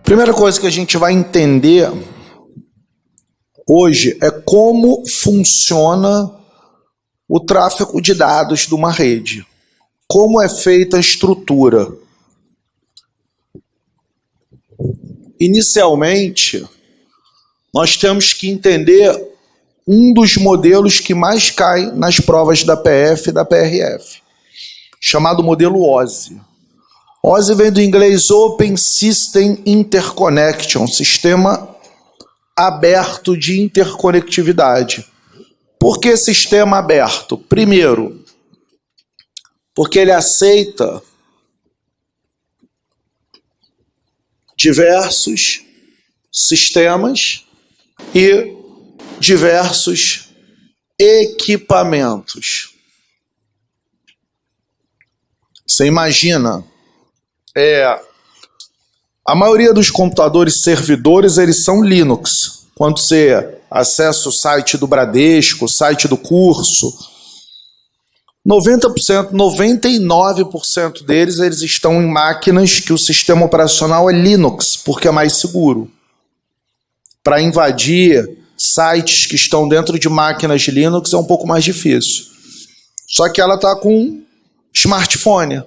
Primeira coisa que a gente vai entender hoje é como funciona o tráfego de dados de uma rede. Como é feita a estrutura. Inicialmente, nós temos que entender um dos modelos que mais cai nas provas da PF e da PRF, chamado modelo OSI. OSI vem do inglês Open System Interconnection, sistema aberto de interconectividade. Por que sistema aberto? Primeiro, porque ele aceita diversos sistemas e diversos equipamentos. Você imagina, a maioria dos computadores servidores, eles são Linux. Quando você acessa o site do Bradesco, o site do curso, 90%, 99% deles, eles estão em máquinas que o sistema operacional é Linux, porque é mais seguro. Para invadir sites que estão dentro de máquinas Linux é um pouco mais difícil. Só que ela está com smartphone,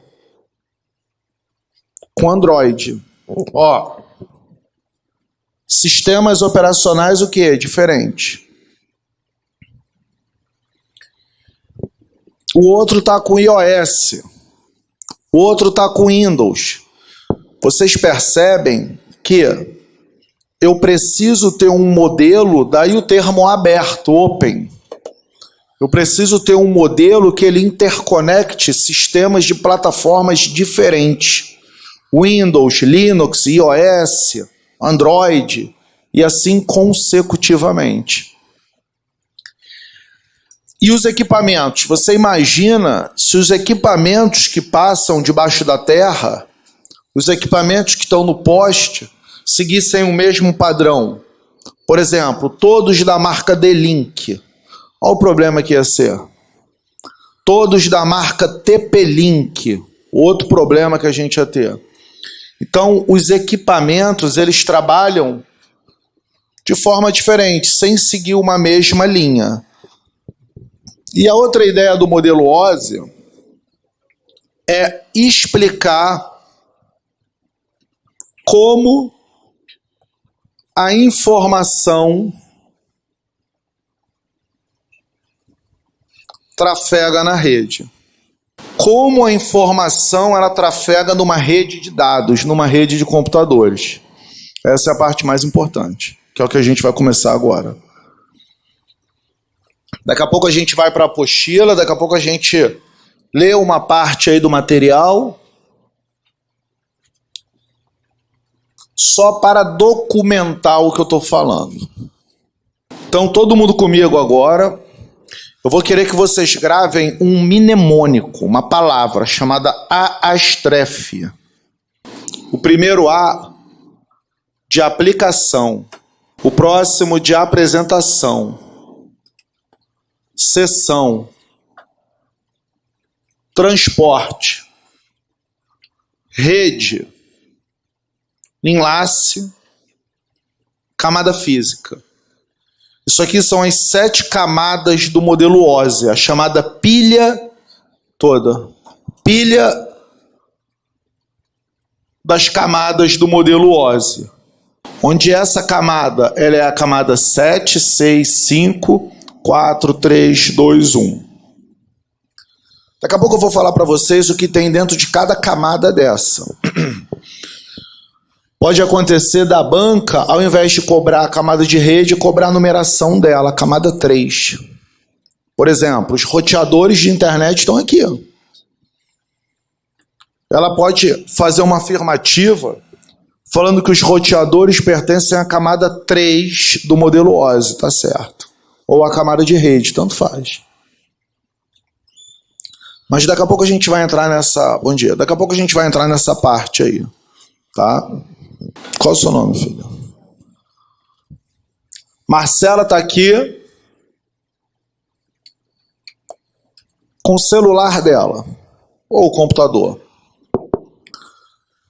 com Android. Sistemas operacionais, o que é diferente? O outro está com iOS, o outro está com Windows. Vocês percebem que eu preciso ter um modelo, daí o termo aberto, open. Eu preciso ter um modelo que ele interconecte sistemas de plataformas diferentes. Windows, Linux, iOS, Android, e assim consecutivamente. E os equipamentos? Você imagina se os equipamentos que passam debaixo da terra, os equipamentos que estão no poste, seguissem o mesmo padrão. Por exemplo, todos da marca D-Link. Olha o problema que ia ser. Todos da marca TP-Link. Outro problema que a gente ia ter. Então, os equipamentos, eles trabalham de forma diferente, sem seguir uma mesma linha. E a outra ideia do modelo OSI é explicar como a informação trafega na rede. Como a informação ela trafega numa rede de dados, numa rede de computadores. Essa é a parte mais importante, que é o que a gente vai começar agora. Daqui a pouco a gente vai para a apostila, daqui a pouco a gente lê uma parte aí do material, só para documentar o que eu estou falando. Então, todo mundo comigo agora. Eu vou querer que vocês gravem um mnemônico, uma palavra chamada AASTREF. O primeiro A de aplicação, o próximo de apresentação, seção, transporte, rede, enlace, camada física. Isso aqui são as 7 camadas do modelo OSI, a chamada pilha toda. Pilha das camadas do modelo OSI. Onde essa camada, ela é a camada 7, 6, 5, 4, 3, 2, 1. Daqui a pouco eu vou falar para vocês o que tem dentro de cada camada dessa. Pode acontecer da banca, ao invés de cobrar a camada de rede, cobrar a numeração dela, a camada 3. Por exemplo, os roteadores de internet estão aqui. Ela pode fazer uma afirmativa falando que os roteadores pertencem à camada 3 do modelo OSI, tá certo? Ou à camada de rede, tanto faz. Mas daqui a pouco a gente vai entrar nessa... Bom dia. Daqui a pouco a gente vai entrar nessa parte aí, tá? Qual é o seu nome, filha? Marcela está aqui com o celular dela, ou o computador.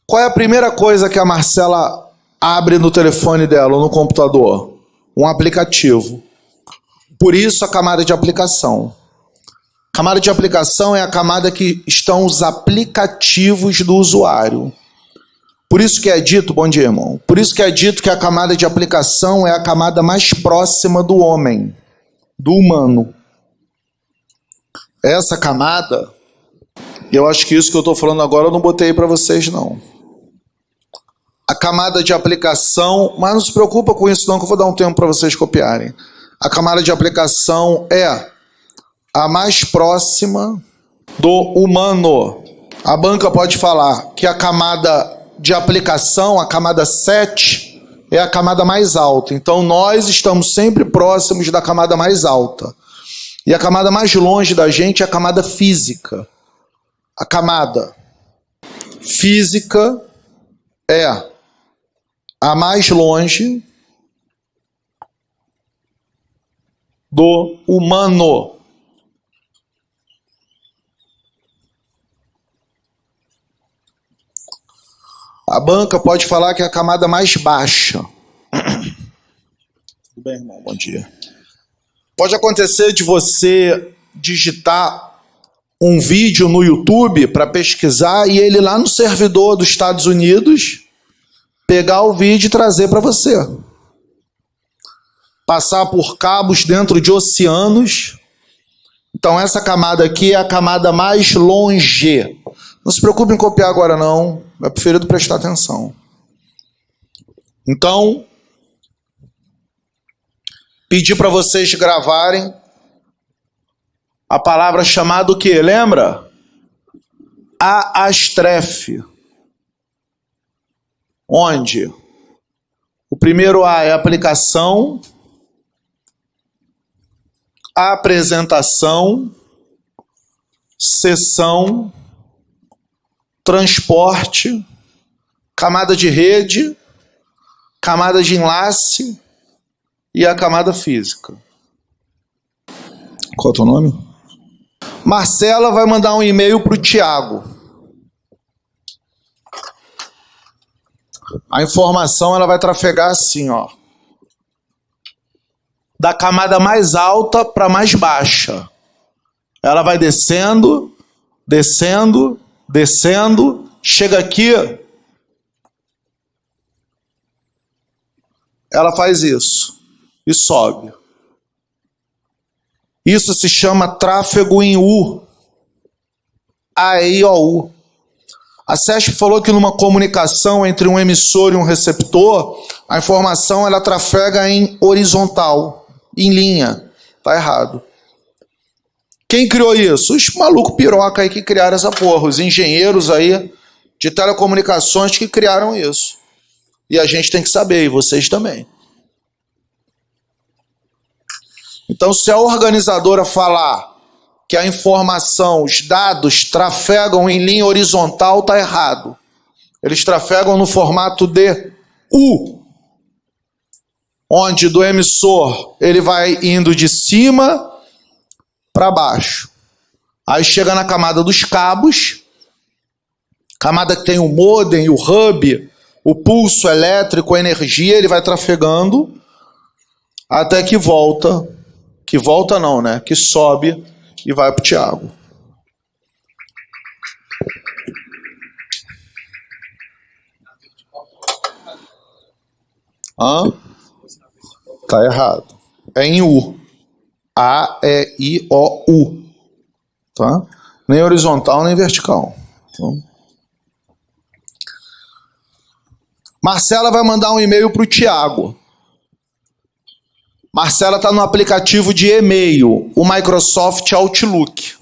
Qual é a primeira coisa que a Marcela abre no telefone dela ou no computador? Um aplicativo. Por isso a camada de aplicação. Camada de aplicação é a camada que estão os aplicativos do usuário. Por isso que é dito, bom dia, irmão. Por isso que é dito que a camada de aplicação é a camada mais próxima do homem, do humano. Essa camada, eu acho que isso que eu estou falando agora eu não botei para vocês, não. A camada de aplicação, mas não se preocupa com isso não, que eu vou dar um tempo para vocês copiarem. A camada de aplicação é a mais próxima do humano. A banca pode falar que a camada de aplicação, a camada 7, é a camada mais alta. Então nós estamos sempre próximos da camada mais alta. E a camada mais longe da gente é a camada física. A camada física é a mais longe do humano. A banca pode falar que é a camada mais baixa. Tudo bem, irmão? Bom dia. Pode acontecer de você digitar um vídeo no YouTube para pesquisar e ele lá no servidor dos Estados Unidos pegar o vídeo e trazer para você. Passar por cabos dentro de oceanos. Então essa camada aqui é a camada mais longe. Não se preocupe em copiar agora não. É preferido prestar atenção. Então, pedi para vocês gravarem a palavra chamada o quê? Lembra? Aastrefe. Onde? O primeiro A é aplicação, apresentação, sessão, transporte, camada de rede, camada de enlace e a camada física. Qual é o teu nome? Marcela vai mandar um e-mail para o Tiago. A informação ela vai trafegar assim, ó, da camada mais alta para mais baixa. Ela vai descendo, descendo, descendo, chega aqui, ela faz isso e sobe. Isso se chama tráfego em U. AEIOU. A CESP falou que numa comunicação entre um emissor e um receptor, a informação ela trafega em horizontal, em linha. Tá errado. Quem criou isso? Os malucos piroca aí que criaram essa porra. Os engenheiros aí de telecomunicações que criaram isso. E a gente tem que saber, e vocês também. Então, se a organizadora falar que a informação, os dados trafegam em linha horizontal, tá errado. Eles trafegam no formato de U, onde do emissor ele vai indo de cima para baixo. Aí chega na camada dos cabos, camada que tem o modem, o hub, o pulso elétrico, a energia, ele vai trafegando até que volta não, né? Que sobe e vai para o Tiago. Tá errado. É em U. A-E-I-O-U. Tá? Nem horizontal, nem vertical. Então, Marcela vai mandar um e-mail para o Tiago. Marcela está no aplicativo de e-mail, o Microsoft Outlook.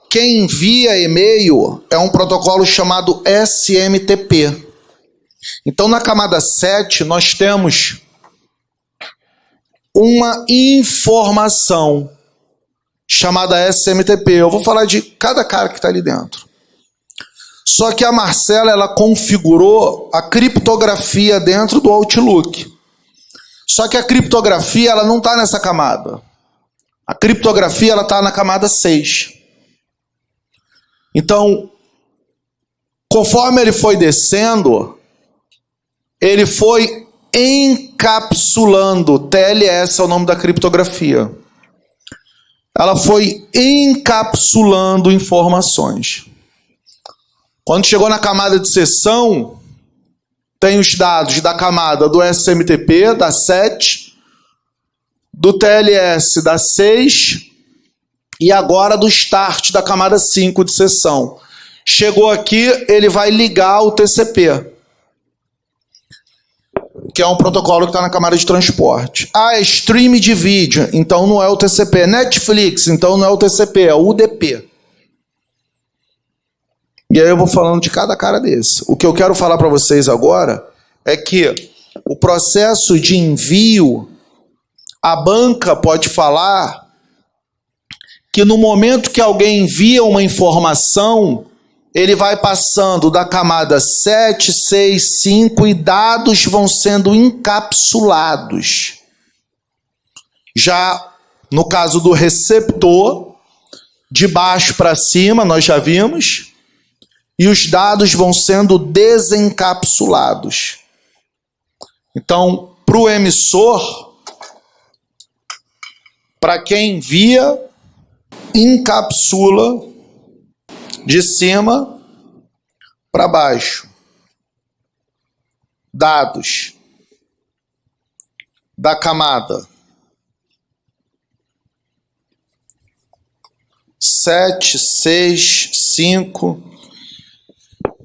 Quem envia e-mail é um protocolo chamado SMTP. Então, na camada 7, nós temos uma informação chamada SMTP. Eu vou falar de cada cara que está ali dentro. Só que a Marcela, ela configurou a criptografia dentro do Outlook. Só que a criptografia, ela não está nessa camada. A criptografia, ela está na camada 6. Então, Conforme ele foi descendo, ele foi encapsulando. TLS é o nome da criptografia. Ela foi encapsulando informações. Quando chegou na camada de seção, tem os dados da camada do SMTP, da 7, do TLS, da 6, e agora do start da camada 5 de seção. Chegou aqui, ele vai ligar o TCP, que é um protocolo que está na camada de transporte. Ah, é stream de vídeo, então não é o TCP. Netflix, então não é o TCP, é o UDP. E aí eu vou falando de cada cara desse. O que eu quero falar para vocês agora é que o processo de envio, a banca pode falar que no momento que alguém envia uma informação, ele vai passando da camada 7, 6, 5 e dados vão sendo encapsulados. Já no caso do receptor, de baixo para cima, nós já vimos, e os dados vão sendo desencapsulados. Então, para o emissor, para quem envia, encapsula de cima para baixo. Dados da camada 7, 6, 5.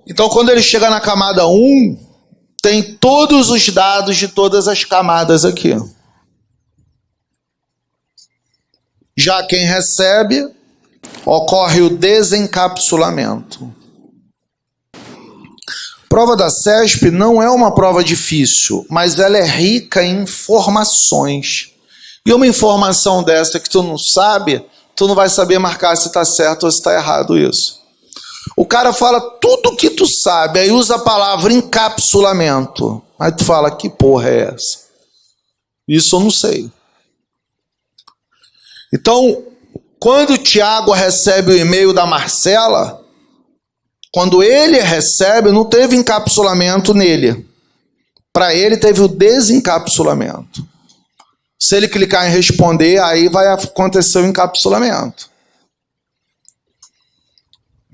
Então, quando ele chega na camada 1, tem todos os dados de todas as camadas aqui. Já quem recebe, ocorre o desencapsulamento. Prova da CESP não é uma prova difícil, mas ela é rica em informações. E uma informação dessa que tu não sabe, tu não vai saber marcar se está certo ou se está errado isso. O cara fala tudo que tu sabe, aí usa a palavra encapsulamento. Aí tu fala, que porra é essa? Isso eu não sei. Então, quando o Tiago recebe o e-mail da Marcela, quando ele recebe, não teve encapsulamento nele. Para ele, teve o desencapsulamento. Se ele clicar em responder, aí vai acontecer o encapsulamento.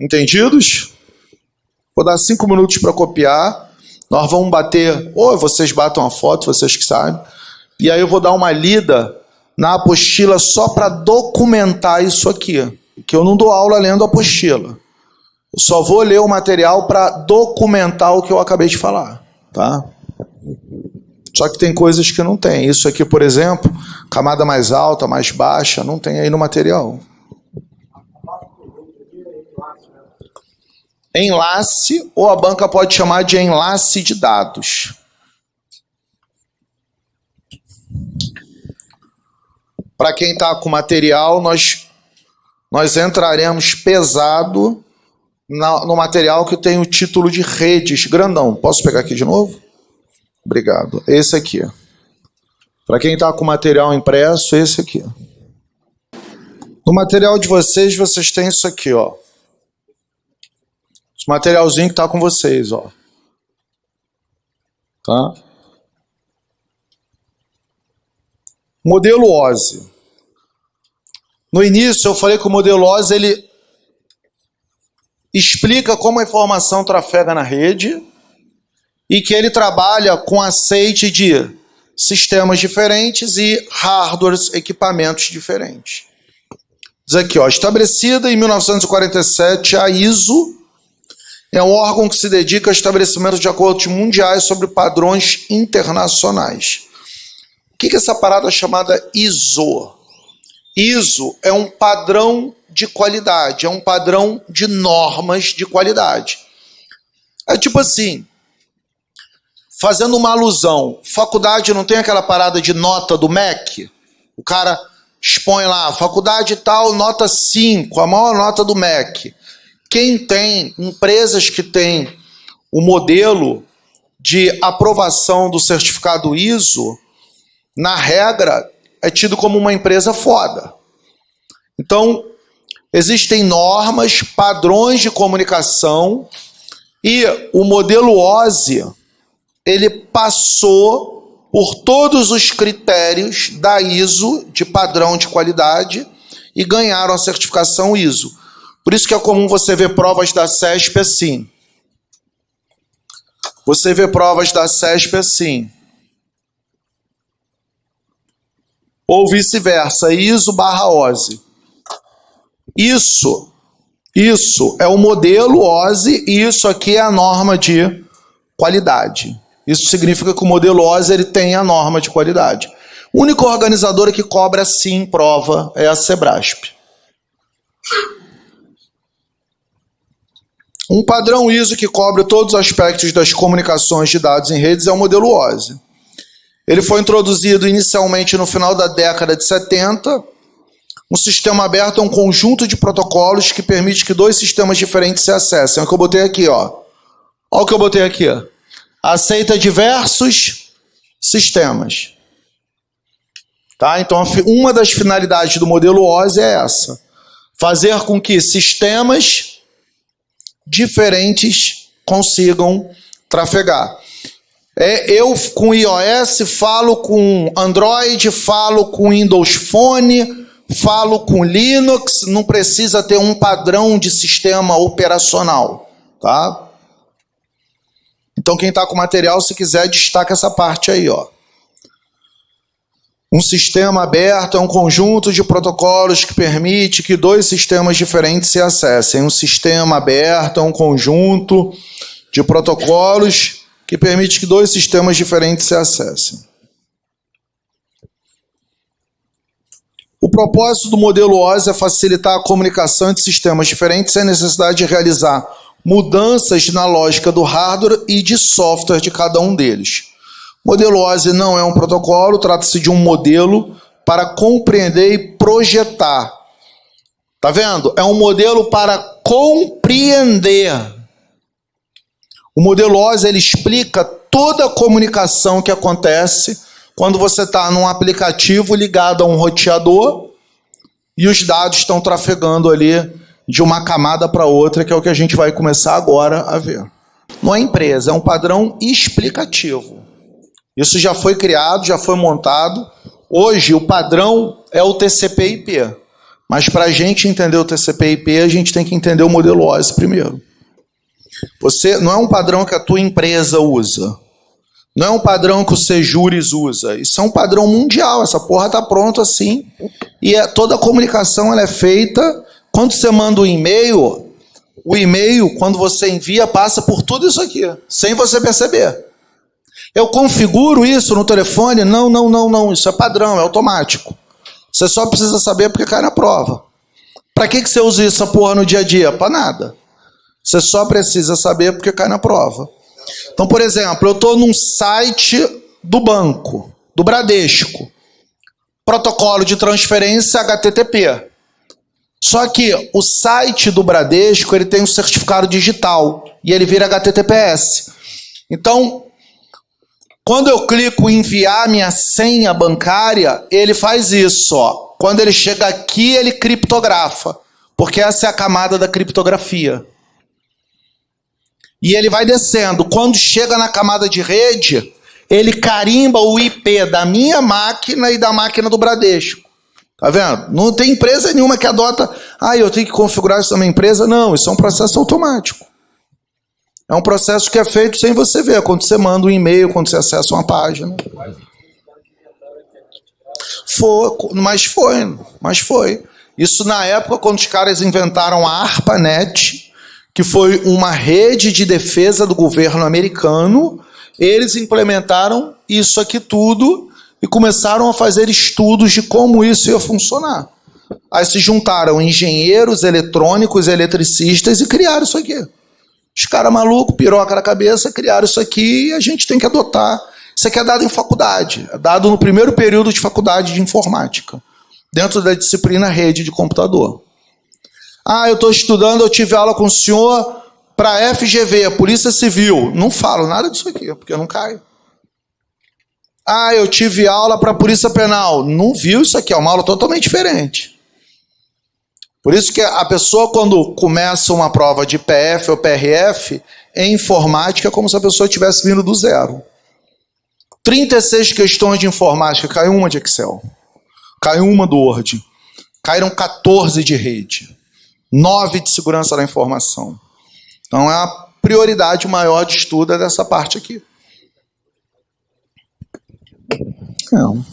Entendidos? Vou dar 5 minutos para copiar. Nós vamos bater, ou vocês batam a foto, vocês que sabem. E aí eu vou dar uma lida na apostila só para documentar isso aqui. Que eu não dou aula lendo a apostila. Eu só vou ler o material para documentar o que eu acabei de falar. Tá? Só que tem coisas que não tem. Isso aqui, por exemplo, camada mais alta, mais baixa, não tem aí no material. Enlace, ou a banca pode chamar de enlace de dados. Para quem está com material, nós entraremos pesado no material que tem o título de redes, grandão. Posso pegar aqui de novo? Obrigado. Esse aqui. Para quem está com material impresso, esse aqui. No material de vocês, vocês têm isso aqui, ó. Esse materialzinho que está com vocês, ó. Tá? Modelo OSI. No início, eu falei que o modelo OSI, ele explica como a informação trafega na rede e que ele trabalha com aceite de sistemas diferentes e hardwares, equipamentos diferentes. Diz aqui, ó, estabelecida em 1947, a ISO é um órgão que se dedica ao estabelecimento de acordos mundiais sobre padrões internacionais. O que é essa parada chamada ISO? ISO é um padrão de qualidade, é um padrão de normas de qualidade. É tipo assim, fazendo uma alusão, faculdade não tem aquela parada de nota do MEC? O cara expõe lá, faculdade tal, nota 5, a maior nota do MEC. Quem tem, empresas que têm o modelo de aprovação do certificado ISO, na regra, é tido como uma empresa foda. Então, existem normas, padrões de comunicação E o modelo OSI, ele passou por todos os critérios da ISO de padrão de qualidade e ganharam a certificação ISO. Por isso que é comum você ver provas da CESP assim. Você vê provas da CESP assim. Ou vice-versa, ISO/OSI. Isso é o modelo OSI e isso aqui é a norma de qualidade. Isso significa que o modelo OSI ele tem a norma de qualidade. A única organizadora que cobra sim prova é a Sebrasp. Um padrão ISO que cobre todos os aspectos das comunicações de dados em redes é o modelo OSI. Ele foi introduzido inicialmente no final da década de 70. Um sistema aberto é um conjunto de protocolos que permite que dois sistemas diferentes se acessem. É o que eu botei aqui, ó. Olha o que eu botei aqui, ó. Aceita diversos sistemas. Tá? Então, uma das finalidades do modelo OSI é essa. Fazer com que sistemas diferentes consigam trafegar. Eu com iOS falo com Android, falo com Windows Phone, falo com Linux, não precisa ter um padrão de sistema operacional, tá? Então quem está com material, se quiser, destaca essa parte aí, ó. Um sistema aberto é um conjunto de protocolos que permite que dois sistemas diferentes se acessem. Um sistema aberto é um conjunto de protocolos que permite que dois sistemas diferentes se acessem. O propósito do modelo OSI é facilitar a comunicação entre sistemas diferentes sem necessidade de realizar mudanças na lógica do hardware e de software de cada um deles. O modelo OSI não é um protocolo, trata-se de um modelo para compreender e projetar. Tá vendo? É um modelo para compreender. O modelo OSI ele explica toda a comunicação que acontece quando você está num aplicativo ligado a um roteador e os dados estão trafegando ali de uma camada para outra, que é o que a gente vai começar agora a ver. Não é empresa, é um padrão explicativo. Isso já foi criado, já foi montado. Hoje o padrão é o TCP/IP. Mas para a gente entender o TCP/IP, a gente tem que entender o modelo OSI primeiro. Você não é um padrão que a tua empresa usa. Não é um padrão que o Sejures usa. Isso é um padrão mundial. Essa porra tá pronta assim. E toda a comunicação ela é feita. Quando você manda um e-mail, o e-mail, quando você envia, passa por tudo isso aqui, sem você perceber. Eu configuro isso no telefone? Não. Isso é padrão, é automático. Você só precisa saber porque cai na prova. Para que você usa essa porra no dia a dia? Para nada. Você só precisa saber porque cai na prova. Então, por exemplo, eu estou num site do banco, do Bradesco. Protocolo de transferência HTTP. Só que o site do Bradesco ele tem um certificado digital e ele vira HTTPS. Então, quando eu clico em enviar minha senha bancária, ele faz isso, ó. Quando ele chega aqui, ele criptografa, porque essa é a camada da criptografia. E ele vai descendo. Quando chega na camada de rede, ele carimba o IP da minha máquina e da máquina do Bradesco. Tá vendo? Não tem empresa nenhuma que adota, eu tenho que configurar isso na minha empresa. Não, isso é um processo automático. É um processo que é feito sem você ver, quando você manda um e-mail, quando você acessa uma página. Mas foi. Isso na época, quando os caras inventaram a ARPANET, que foi uma rede de defesa do governo americano, eles implementaram isso aqui tudo e começaram a fazer estudos de como isso ia funcionar. Aí se juntaram engenheiros eletrônicos, eletricistas e criaram isso aqui. Os caras malucos, piroca na cabeça, criaram isso aqui e a gente tem que adotar. Isso aqui é dado em faculdade, é dado no primeiro período de faculdade de informática, dentro da disciplina rede de computador. Eu estou estudando, eu tive aula com o senhor para FGV, Polícia Civil. Não falo nada disso aqui, porque eu não caio. Eu tive aula para Polícia Penal. Não viu isso aqui, é uma aula totalmente diferente. Por isso que a pessoa, quando começa uma prova de PF ou PRF, em informática é como se a pessoa tivesse vindo do zero. 36 questões de informática, caiu uma de Excel, caiu uma do Word, caíram 14 de rede, 9 de segurança da informação. Então é a prioridade maior de estudo é dessa parte aqui. Não.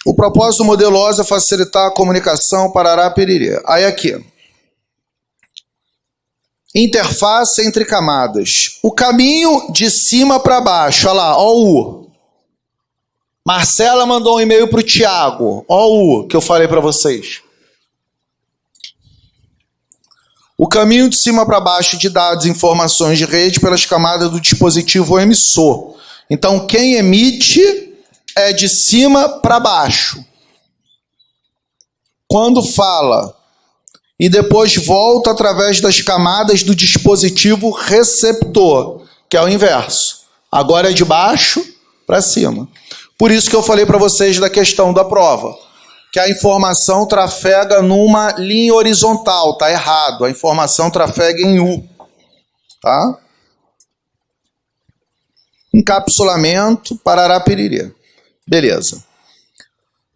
O propósito do modelo OSI é facilitar a comunicação, parará, piriri. Aí aqui. Interface entre camadas. O caminho de cima para baixo. Olha lá, ó o U. Marcela mandou um e-mail para o Tiago. Ó o U que eu falei para vocês. O caminho de cima para baixo de dados e informações de rede pelas camadas do dispositivo emissor. Então, quem emite é de cima para baixo. Quando fala e depois volta através das camadas do dispositivo receptor, que é o inverso. Agora é de baixo para cima. Por isso que eu falei para vocês da questão da prova, que a informação trafega numa linha horizontal, tá errado. A informação trafega em U, tá? Encapsulamento, parará, piriri. Beleza.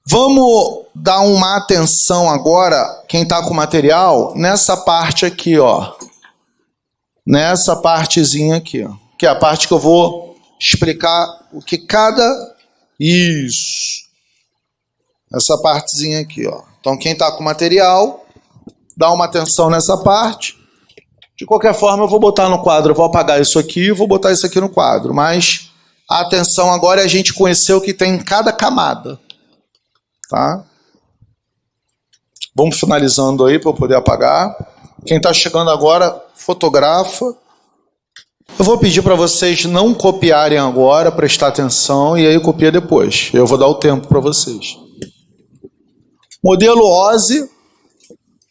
Vamos dar uma atenção agora, quem está com material, nessa parte aqui, ó. Nessa partezinha aqui, ó. Que é a parte que eu vou explicar o que cada... Isso. Essa partezinha aqui, ó. Então, quem está com material, dá uma atenção nessa parte. De qualquer forma, eu vou botar no quadro, eu vou apagar isso aqui e vou botar isso aqui no quadro, mas... A atenção agora é a gente conhecer o que tem em cada camada. Tá? Vamos finalizando aí para eu poder apagar. Quem está chegando agora, fotografa. Eu vou pedir para vocês não copiarem agora, prestar atenção, e aí copia depois. Eu vou dar o tempo para vocês. Modelo OSI,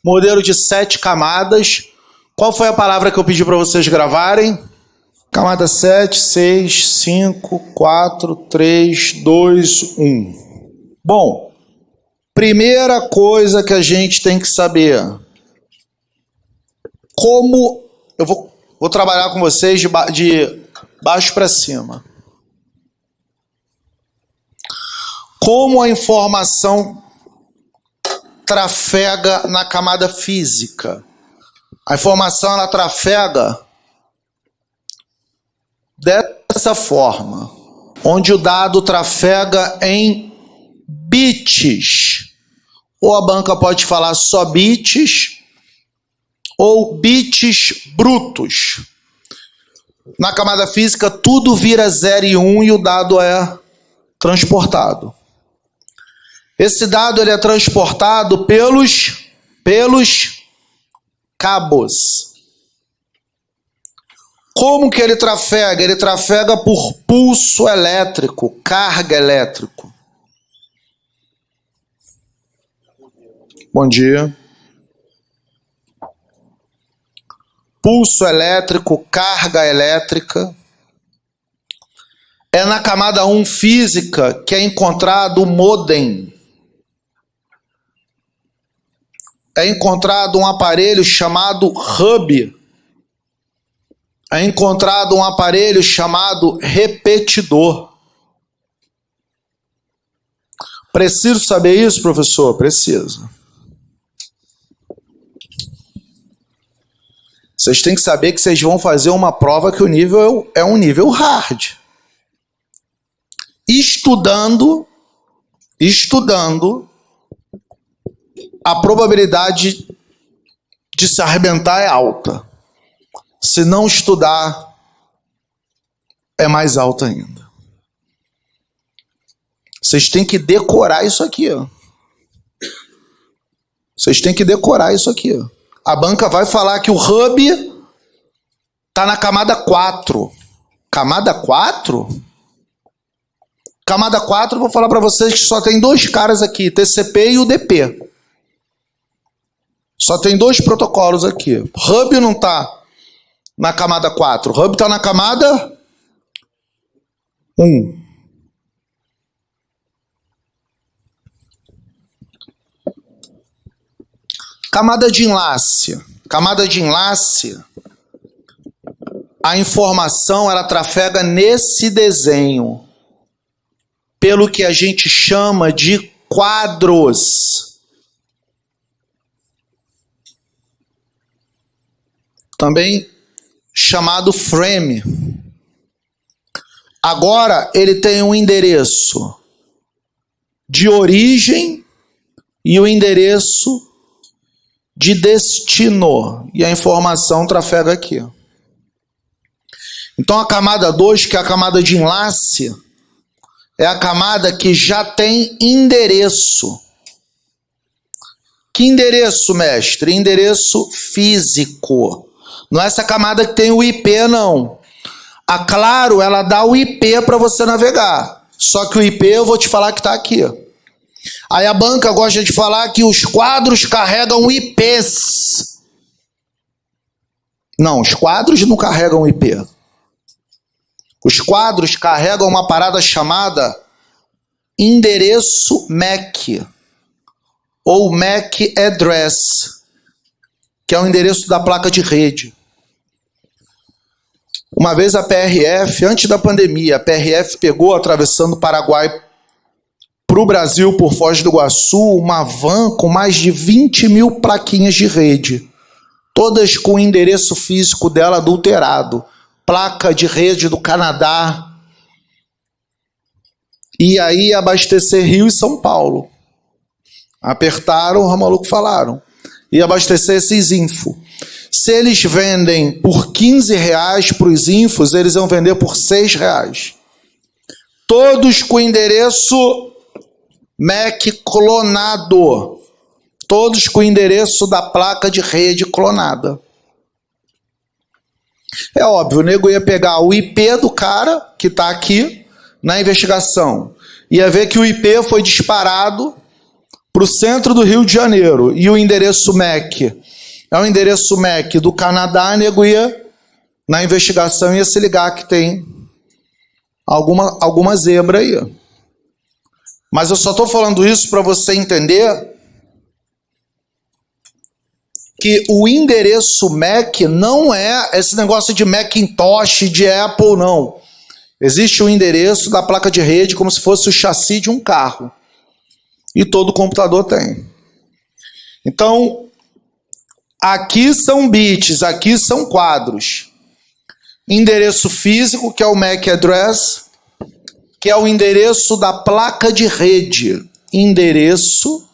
modelo de 7 camadas. Qual foi a palavra que eu pedi para vocês gravarem? Camada 7, 6, 5, 4, 3, 2, 1. Bom, primeira coisa que a gente tem que saber. Como... Eu vou trabalhar com vocês de baixo para cima. Como a informação trafega na camada física. A informação ela trafega dessa forma, onde o dado trafega em bits. Ou a banca pode falar só bits, ou bits brutos. Na camada física, tudo vira 0 e 1 e o dado é transportado. Esse dado ele é transportado pelos cabos. Como que ele trafega? Ele trafega por pulso elétrico, carga elétrico. Bom dia. Pulso elétrico, carga elétrica. É na camada 1 física que é encontrado o modem. É encontrado um aparelho chamado hub. É encontrado um aparelho chamado repetidor. Preciso saber isso, professor? Preciso. Vocês têm que saber que vocês vão fazer uma prova que o nível é um nível hard. Estudando, a probabilidade de se arrebentar é alta. Se não estudar, é mais alta ainda. Vocês têm que decorar isso aqui, ó. Vocês têm que decorar isso aqui, ó. A banca vai falar que o hub está na camada 4. Camada 4? Camada 4, eu vou falar para vocês que só tem 2 caras aqui, TCP e UDP. Só tem 2 protocolos aqui. Hub não está na camada 4. O hub está na camada 1. Camada de enlace. Camada de enlace, a informação ela trafega nesse desenho, pelo que a gente chama de quadros. Também chamado frame. Agora ele tem um endereço de origem e o endereço de destino. E a informação trafega aqui. Então a camada 2, que é a camada de enlace, é a camada que já tem endereço. Que endereço, mestre? Endereço físico. Não é essa camada que tem o IP, não. A Claro, ela dá o IP para você navegar. Só que o IP eu vou te falar que está aqui. Aí a banca gosta de falar que os quadros carregam IPs. Não, os quadros não carregam IP. Os quadros carregam uma parada chamada endereço MAC, ou MAC address, que é o endereço da placa de rede. Uma vez a PRF, antes da pandemia, a PRF pegou, atravessando o Paraguai para o Brasil, por Foz do Iguaçu, uma van com mais de 20 mil plaquinhas de rede, todas com o endereço físico dela adulterado. Placa de rede do Canadá. E aí abastecer Rio e São Paulo. Apertaram, os malucos falaram. E abastecer esses info. Se eles vendem por R$15 para os infos, eles vão vender por R$6. Todos com endereço MAC clonado. Todos com o endereço da placa de rede clonada. É óbvio, o nego ia pegar o IP do cara, que está aqui na investigação. Ia ver que o IP foi disparado para o centro do Rio de Janeiro. E o endereço MAC é o endereço MAC do Canadá. O nego ia, na investigação, ia se ligar que tem alguma zebra aí. Mas eu só estou falando isso para você entender que o endereço MAC não é esse negócio de Macintosh, de Apple, não. Existe o endereço da placa de rede como se fosse o chassi de um carro. E todo computador tem. Então, aqui são bits, aqui são quadros. Endereço físico, que é o MAC address, que é o endereço da placa de rede. Endereço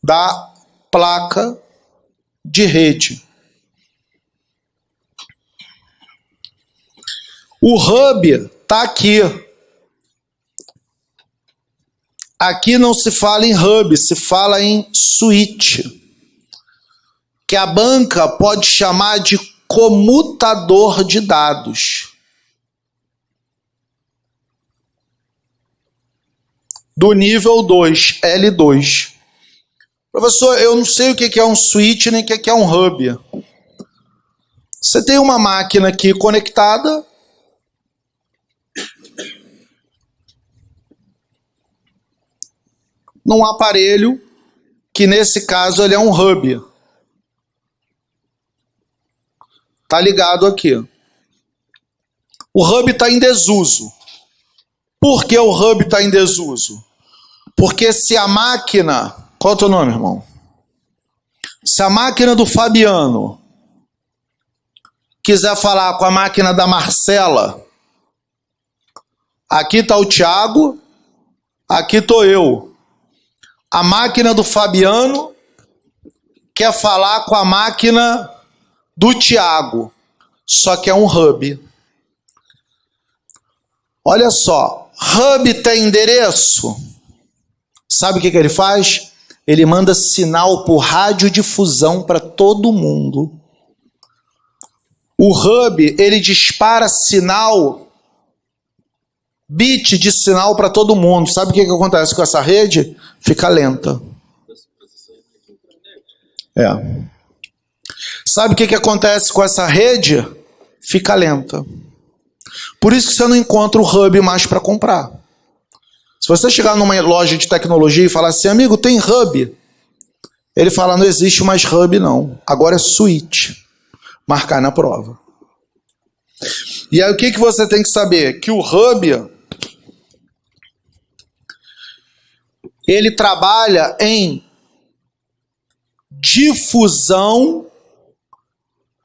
da placa de rede. O hub está aqui. Aqui não se fala em hub, se fala em switch, que a banca pode chamar de comutador de dados. Do nível 2, L2. Professor, eu não sei o que é um switch nem o que é um hub. Você tem uma máquina aqui conectada. Num aparelho que nesse caso ele é um hub. Tá ligado aqui. O hub está em desuso. Por que o hub está em desuso? Porque se a máquina... Qual é o teu nome, irmão? Se a máquina do Fabiano quiser falar com a máquina da Marcela, aqui está o Thiago, aqui estou eu. A máquina do Fabiano quer falar com a máquina do Thiago, só que é um hub. Olha só, hub tem endereço. Sabe o que ele faz? Ele manda sinal por radiodifusão para todo mundo. O hub, ele dispara sinal, bit de sinal para todo mundo. Sabe o que acontece com essa rede? Fica lenta. Sabe o que acontece com essa rede? Fica lenta. Por isso que você não encontra o hub mais para comprar. Se você chegar numa loja de tecnologia e falar assim, amigo, tem hub? Ele fala, não existe mais hub não, agora é switch. Marcar na prova. E aí o que você tem que saber? Que o hub, ele trabalha em difusão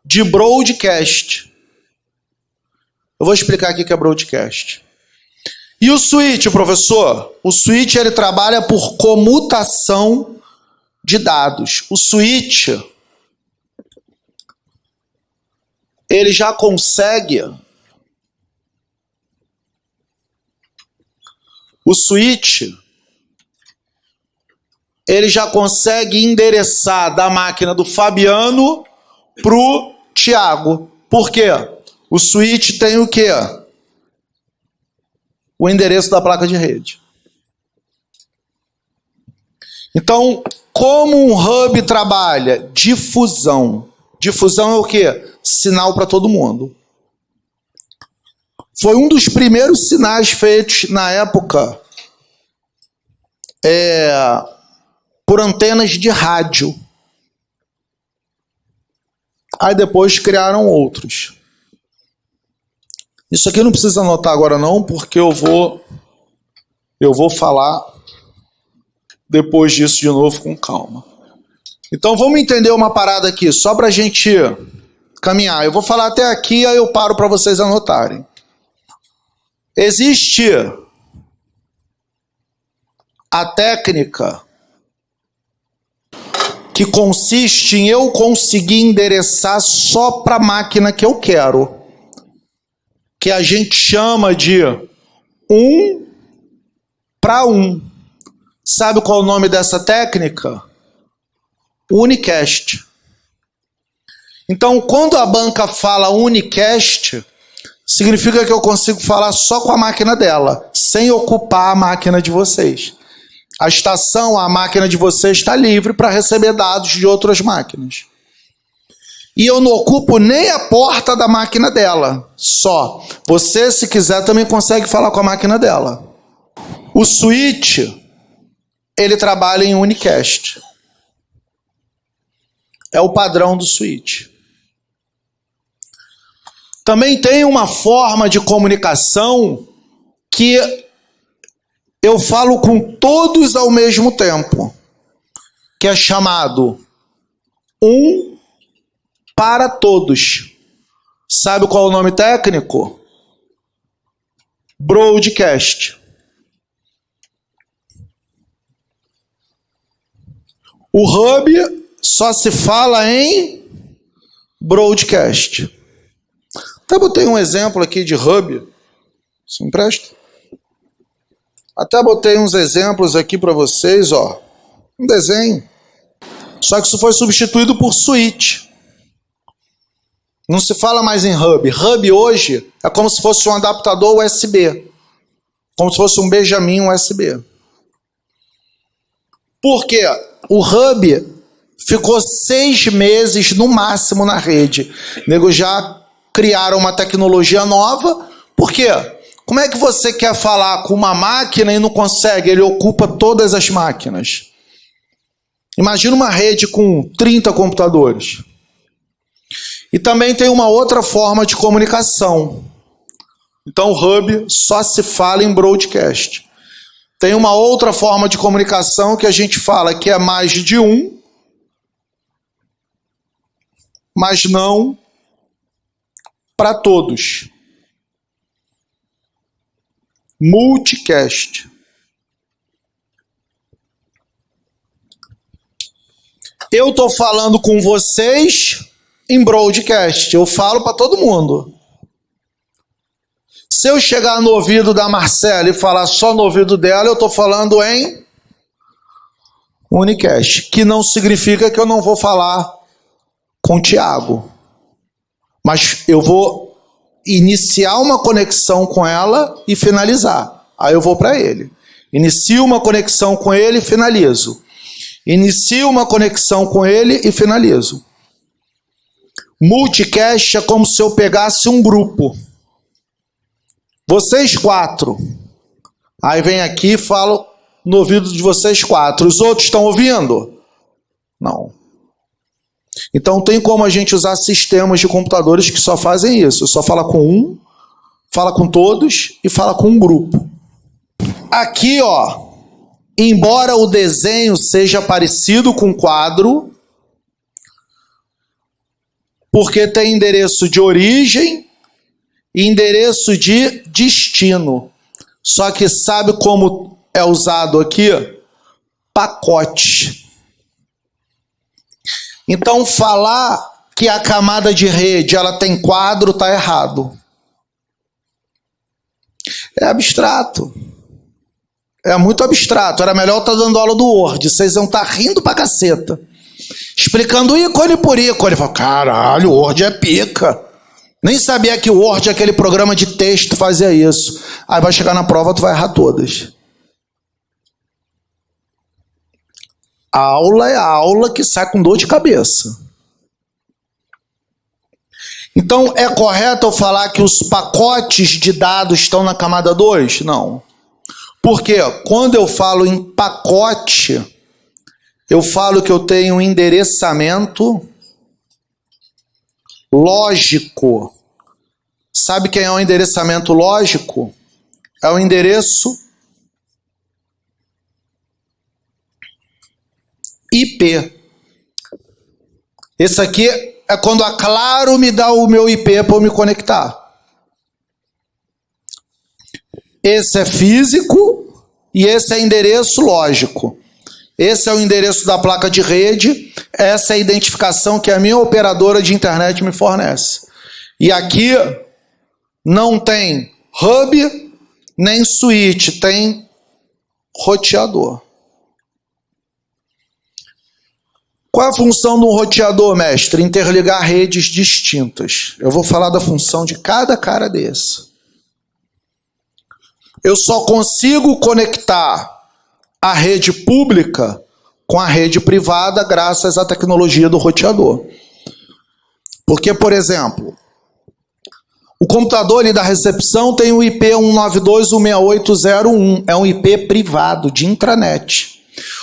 de broadcast. Eu vou explicar aqui o que é broadcast. E o switch, professor? O switch ele trabalha por comutação de dados. O switch ele já consegue endereçar da máquina do Fabiano para o Tiago. Por quê? O switch tem o quê? O endereço da placa de rede. Então, como um hub trabalha? Difusão. Difusão é o quê? Sinal para todo mundo. Foi um dos primeiros sinais feitos na época por antenas de rádio. Aí depois criaram outros. Isso aqui não precisa anotar agora não, porque eu vou falar depois disso de novo com calma. Então vamos entender uma parada aqui, só para a gente caminhar. Eu vou falar até aqui, aí eu paro para vocês anotarem. Existe a técnica que consiste em eu conseguir endereçar só para a máquina que eu quero, que a gente chama de 1 para 1. Sabe qual é o nome dessa técnica? Unicast. Então, quando a banca fala unicast, significa que eu consigo falar só com a máquina dela, sem ocupar a máquina de vocês. A estação, a máquina de vocês está livre para receber dados de outras máquinas. E eu não ocupo nem a porta da máquina dela, só. Você, se quiser, também consegue falar com a máquina dela. O switch, ele trabalha em unicast. É o padrão do switch. Também tem uma forma de comunicação que eu falo com todos ao mesmo tempo, que é chamado 1 para todos. Sabe qual é o nome técnico? Broadcast. O hub só se fala em broadcast. Até botei um exemplo aqui de hub. Você me empresta? Até botei uns exemplos aqui para vocês, ó. Um desenho. Só que isso foi substituído por switch. Não se fala mais em hub. Hub hoje é como se fosse um adaptador USB. Como se fosse um Benjamin USB. Por quê? O hub ficou 6 meses no máximo na rede. Nego já criaram uma tecnologia nova. Por quê? Como é que você quer falar com uma máquina e não consegue? Ele ocupa todas as máquinas. Imagina uma rede com 30 computadores. E também tem uma outra forma de comunicação. Então o hub só se fala em broadcast. Tem uma outra forma de comunicação que a gente fala que é mais de um, mas não para todos. Multicast. Eu estou falando com vocês em broadcast. Eu falo para todo mundo. Se eu chegar no ouvido da Marcela e falar só no ouvido dela, eu estou falando em unicast. Que não significa que eu não vou falar com o Tiago. Mas eu vou iniciar uma conexão com ela e finalizar. Aí eu vou para ele. Inicio uma conexão com ele e finalizo. Inicio uma conexão com ele e finalizo. Multicast é como se eu pegasse um grupo. Vocês 4. Aí vem aqui e falo no ouvido de vocês 4. Os outros estão ouvindo? Não. Então tem como a gente usar sistemas de computadores que só fazem isso. Só fala com um, fala com todos e fala com um grupo. Aqui, ó, embora o desenho seja parecido com o quadro, porque tem endereço de origem e endereço de destino. Só que sabe como é usado aqui? Pacote. Então falar que a camada de rede ela tem quadro está errado. É abstrato. É muito abstrato. Era melhor estar dando aula do Word. Vocês vão estar rindo pra caceta. Explicando ícone por ícone. Falo, caralho, o Word é pica. Nem sabia que o Word, aquele programa de texto, fazia isso. Aí vai chegar na prova, tu vai errar todas. A aula é a aula que sai com dor de cabeça. Então, é correto eu falar que os pacotes de dados estão na camada 2? Não. Porque quando eu falo em pacote, eu falo que eu tenho um endereçamento lógico. Sabe quem é o endereçamento lógico? É o endereço IP. Esse aqui é quando a Claro me dá o meu IP para eu me conectar. Esse é físico e esse é endereço lógico. Esse é o endereço da placa de rede, essa é a identificação que a minha operadora de internet me fornece. E aqui não tem hub nem switch, tem roteador. Qual é a função de um roteador, mestre? Interligar redes distintas. Eu vou falar da função de cada cara desse. Eu só consigo conectar a rede pública com a rede privada graças à tecnologia do roteador. Porque, por exemplo, o computador ali da recepção tem o IP 192.168.0.1. É um IP privado, de intranet.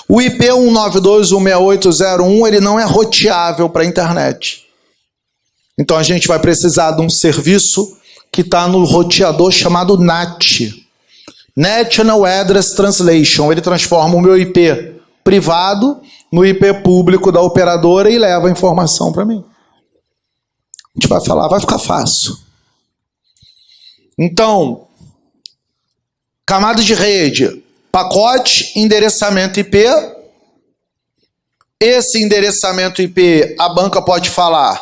O IP 192.168.0.1 ele não é roteável para a internet. Então a gente vai precisar de um serviço que está no roteador chamado NAT. National Address Translation. Ele transforma o meu IP privado no IP público da operadora e leva a informação para mim. A gente vai falar, vai ficar fácil. Então, camada de rede, pacote, endereçamento IP. Esse endereçamento IP, a banca pode falar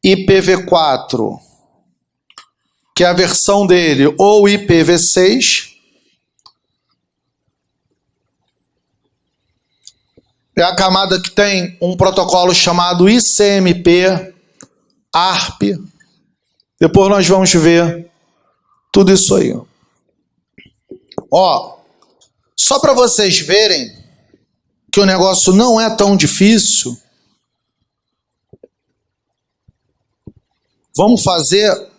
IPv4, que é a versão dele, ou IPv6. É a camada que tem um protocolo chamado ICMP, ARP. Depois nós vamos ver tudo isso aí. Ó, só para vocês verem que o negócio não é tão difícil, vamos fazer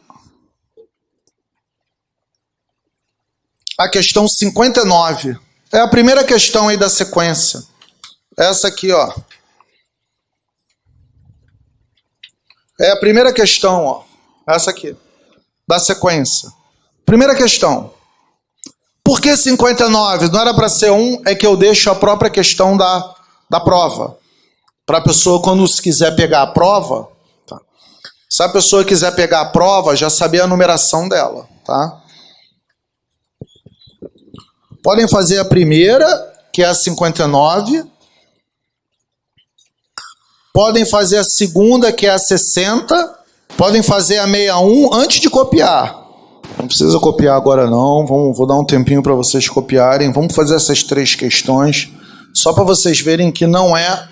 a questão 59. É a primeira questão aí da sequência. Essa aqui, ó. É a primeira questão, ó. Essa aqui, da sequência. Primeira questão. Por que 59? Não era para ser 1, é que eu deixo a própria questão da prova. Para a pessoa, quando quiser pegar a prova, tá? Se a pessoa quiser pegar a prova, já saber a numeração dela, tá? Podem fazer a primeira, que é a 59. Podem fazer a segunda, que é a 60. Podem fazer a 61 antes de copiar. Não precisa copiar agora não. Vou dar um tempinho para vocês copiarem. Vamos fazer essas 3 questões. Só para vocês verem que não é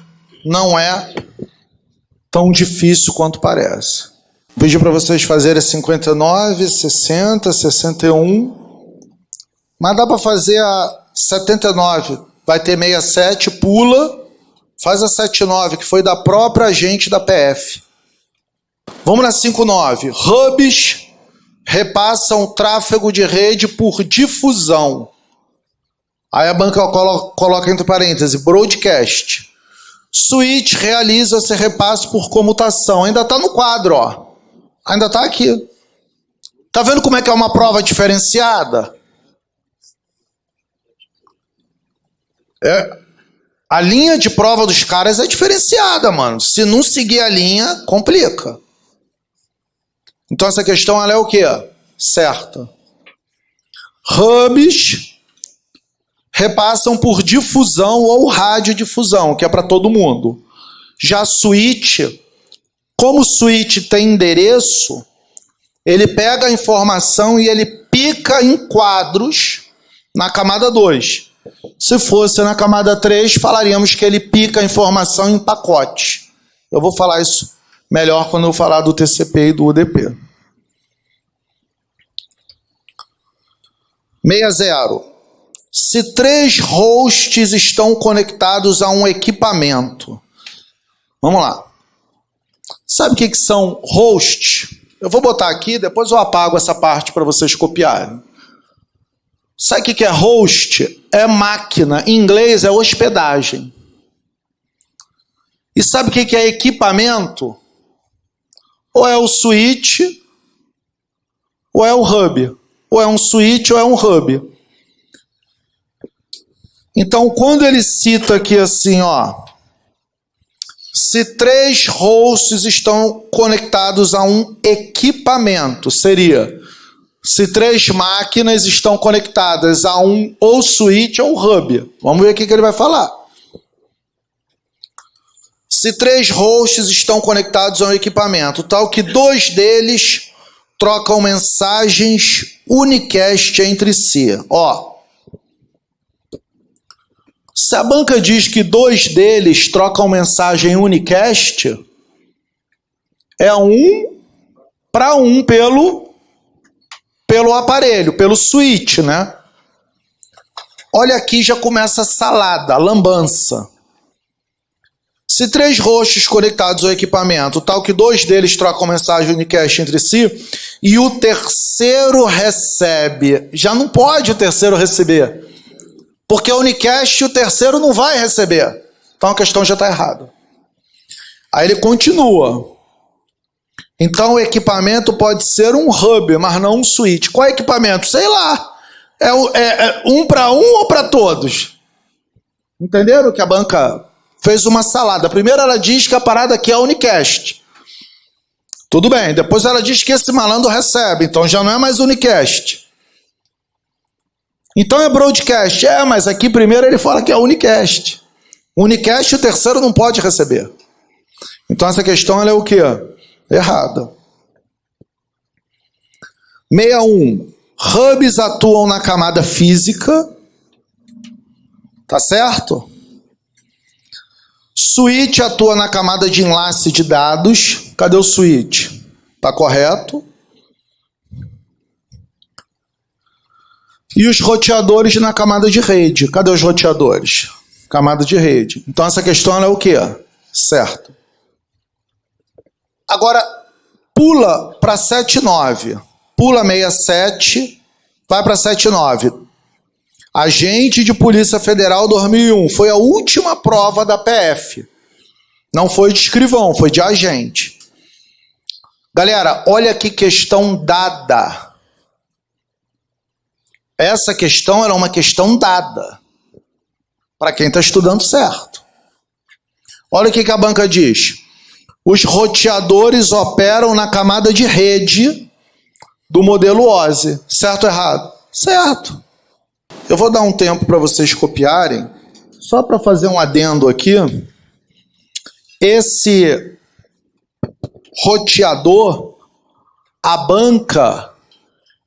tão difícil quanto parece. Vou pedir para vocês fazerem 59, 60, 61. Mas dá para fazer a 79. Vai ter 67, pula. Faz a 79, que foi da própria agente da PF. Vamos na 59. Hubs repassam tráfego de rede por difusão. Aí a banca coloca entre parênteses, broadcast. Switch realiza esse repasse por comutação. Ainda está no quadro, ó. Ainda está aqui. Tá vendo como é que é uma prova diferenciada? A linha de prova dos caras é diferenciada, mano. Se não seguir a linha, complica. Então essa questão ela é o quê? Certa. Hubs repassam por difusão ou radiodifusão, que é para todo mundo. Já switch, como o switch tem endereço, ele pega a informação e ele pica em quadros na camada 2. Se fosse na camada 3, falaríamos que ele pica a informação em pacotes. Eu vou falar isso melhor quando eu falar do TCP e do UDP. 60. Se 3 hosts estão conectados a um equipamento. Vamos lá. Sabe o que são hosts? Eu vou botar aqui, depois eu apago essa parte para vocês copiarem. Sabe o que é host? É máquina. Em inglês é hospedagem. E sabe o que é equipamento? Ou é o switch, ou é o hub. Ou é um switch, ou é um hub. Então, quando ele cita aqui assim, ó, se 3 hosts estão conectados a um equipamento, seria se 3 máquinas estão conectadas a um ou switch ou hub. Vamos ver o que ele vai falar. Se 3 hosts estão conectados a um equipamento, tal que 2 deles trocam mensagens unicast entre si. Ó, se a banca diz que 2 deles trocam mensagem unicast, é 1 para 1 pelo aparelho, pelo switch, né? Olha aqui, já começa a salada, a lambança. Se 3 hosts conectados ao equipamento, tal que 2 deles trocam mensagem unicast entre si, e o terceiro recebe, já não pode o terceiro receber, porque a unicast o terceiro não vai receber. Então a questão já está errada. Aí ele continua. Então o equipamento pode ser um hub, mas não um switch. Qual é o equipamento? Sei lá. É um para um ou para todos? Entenderam que a banca fez uma salada? Primeiro ela diz que a parada aqui é a unicast. Tudo bem. Depois ela diz que esse malandro recebe. Então já não é mais unicast. Então é broadcast. Mas aqui primeiro ele fala que é unicast. Unicast o terceiro não pode receber. Então essa questão ela é o quê? Errada. 61. Hubs atuam na camada física. Tá certo? Switch atua na camada de enlace de dados. Cadê o switch? Tá correto? E os roteadores na camada de rede. Cadê os roteadores? Camada de rede. Então essa questão ela é o quê? Certo. Agora, pula para 7.9. Pula 67, vai para 7.9. Agente de Polícia Federal 2001. Foi a última prova da PF. Não foi de escrivão, foi de agente. Galera, olha que questão dada. Essa questão era uma questão dada. Para quem está estudando certo. Olha o que a banca diz. Os roteadores operam na camada de rede do modelo OSI. Certo ou errado? Certo. Eu vou dar um tempo para vocês copiarem. Só para fazer um adendo aqui. Esse roteador, a banca,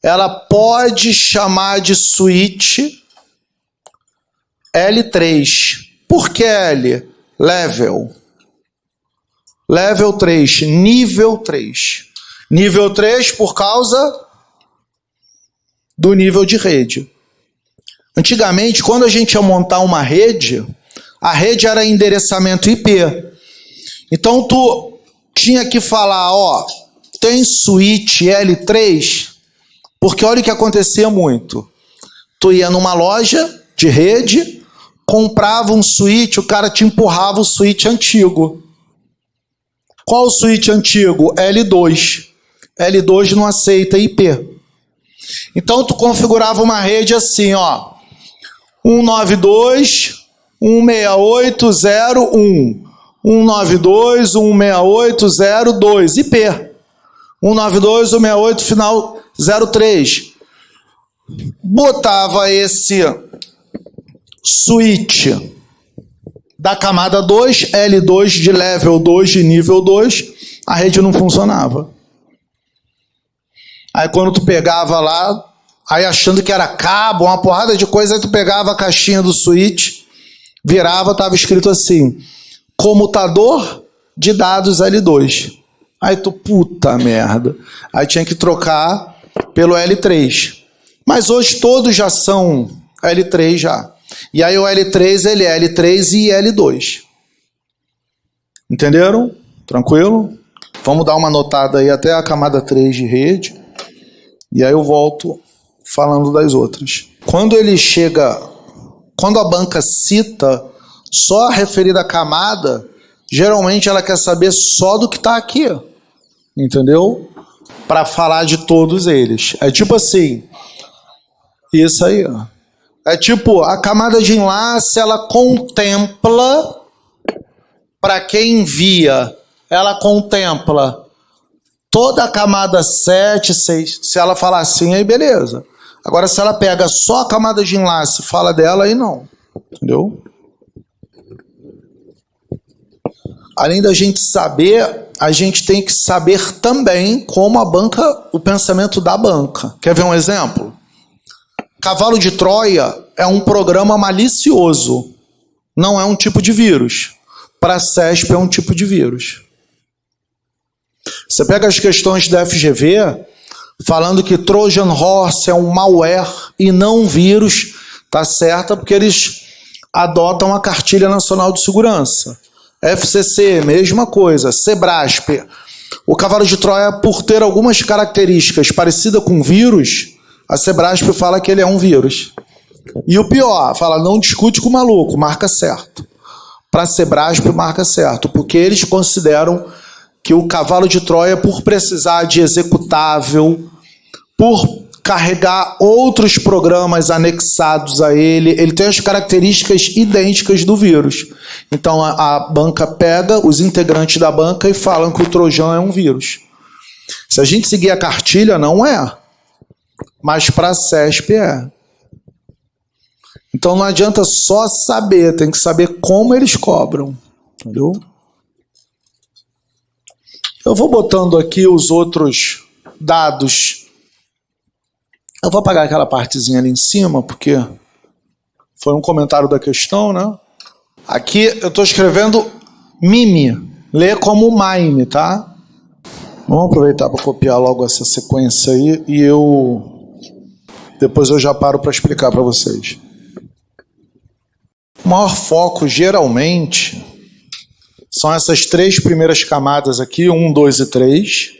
ela pode chamar de switch L3. Por que L? Level. Level 3, nível 3. Nível 3 por causa do nível de rede. Antigamente, quando a gente ia montar uma rede, a rede era endereçamento IP. Então, tu tinha que falar, ó, tem switch L3, porque olha o que acontecia muito. Tu ia numa loja, de rede, comprava um switch, o cara te empurrava o switch antigo. Qual o switch antigo? L2. L2 não aceita IP. Então tu configurava uma rede assim, ó, 192.168.0.1, 192.168.0.2, IP. 192.168, final 03. Botava esse switch da camada 2, L2 de level 2, de nível 2, a rede não funcionava. Aí quando tu pegava lá, aí achando que era cabo, uma porrada de coisa, aí tu pegava a caixinha do switch, virava, estava escrito assim, comutador de dados L2. Aí tu, puta merda. Aí tinha que trocar pelo L3. Mas hoje todos já são L3 já. E aí o L3, ele é L3 e L2. Entenderam? Tranquilo? Vamos dar uma notada aí até a camada 3 de rede. E aí eu volto falando das outras. Quando a banca cita só a referida camada, geralmente ela quer saber só do que está aqui. Entendeu? Para falar de todos eles. É tipo assim, isso aí, ó. É tipo, a camada de enlace, ela contempla, para quem envia, ela contempla toda a camada 7, 6, se ela falar assim, aí beleza. Agora, se ela pega só a camada de enlace e fala dela, aí não. Entendeu? Além da gente saber, a gente tem que saber também como a banca, o pensamento da banca. Quer ver um exemplo? Cavalo de Troia é um programa malicioso. Não é um tipo de vírus. Para CESP é um tipo de vírus. Você pega as questões da FGV, falando que Trojan Horse é um malware e não um vírus, tá certo? Porque eles adotam a Cartilha Nacional de Segurança. FCC, mesma coisa. Sebrasp. O Cavalo de Troia, por ter algumas características parecidas com vírus, a Sebrasp fala que ele é um vírus. E o pior, fala, não discute com o maluco, marca certo. Para a Sebrasp, marca certo, porque eles consideram que o Cavalo de Troia, por precisar de executável, por carregar outros programas anexados a ele, ele tem as características idênticas do vírus. Então a banca pega os integrantes da banca e falam que o Trojan é um vírus. Se a gente seguir a cartilha, não é. Mas para a CESP é. Então não adianta só saber, tem que saber como eles cobram. Entendeu? Eu vou botando aqui os outros dados. Eu vou apagar aquela partezinha ali em cima, porque foi um comentário da questão, né? Aqui eu estou escrevendo MIME. Lê como MIME, tá? Vamos aproveitar para copiar logo essa sequência aí e depois eu já paro para explicar para vocês. O maior foco, geralmente, são essas três primeiras camadas aqui, 1, 2 e 3.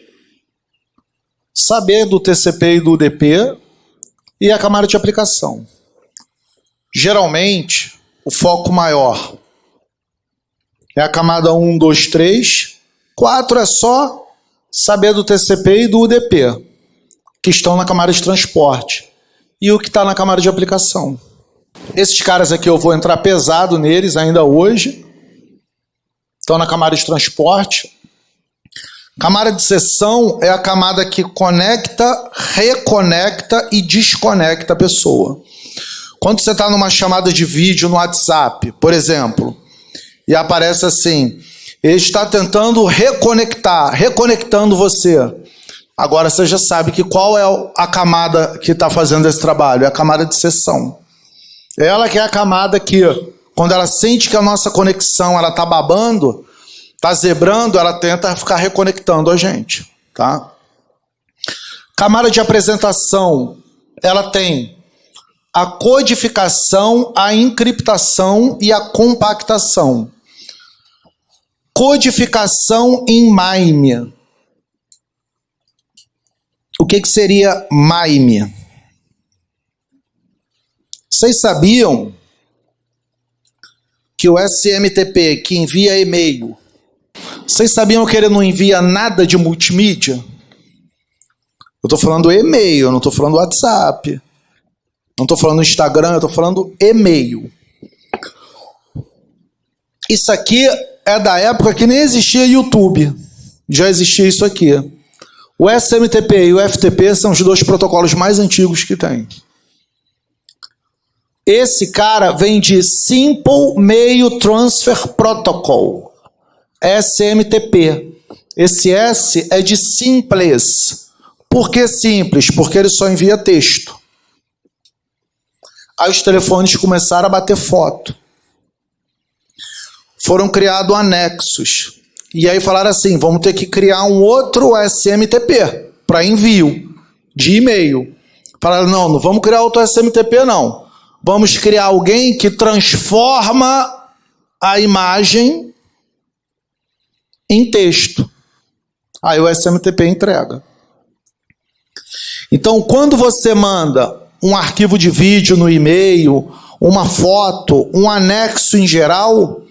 Saber do TCP e do UDP e a camada de aplicação. Geralmente, o foco maior é a camada 1, 2, 3. 4 é só saber do TCP e do UDP, que estão na camada de transporte. E o que está na camada de aplicação. Esses caras aqui eu vou entrar pesado neles ainda hoje. Estão na camada de transporte. Camada de sessão é a camada que conecta, reconecta e desconecta a pessoa. Quando você está numa chamada de vídeo no WhatsApp, por exemplo, e aparece assim, ele está tentando reconectando você. Agora você já sabe que qual é a camada que está fazendo esse trabalho, é a camada de sessão. Ela que é a camada que, quando ela sente que a nossa conexão ela está babando, está zebrando, ela tenta ficar reconectando a gente, tá? Camada de apresentação, ela tem a codificação, a encriptação e a compactação. Codificação em MIME. O que seria MIME? Vocês sabiam que o SMTP, que envia e-mail, vocês sabiam que ele não envia nada de multimídia? Eu estou falando e-mail, eu não estou falando WhatsApp, não estou falando Instagram, eu estou falando e-mail. Isso aqui é da época que nem existia YouTube, já existia isso aqui. O SMTP e o FTP são os dois protocolos mais antigos que tem. Esse cara vem de Simple Mail Transfer Protocol, SMTP. Esse S é de simples. Por que simples? Porque ele só envia texto. Aí os telefones começaram a bater foto. Foram criados anexos. E aí falaram assim, vamos ter que criar um outro SMTP para envio de e-mail. Falaram, não vamos criar outro SMTP não. Vamos criar alguém que transforma a imagem em texto. Aí o SMTP entrega. Então, quando você manda um arquivo de vídeo no e-mail, uma foto, um anexo em geral,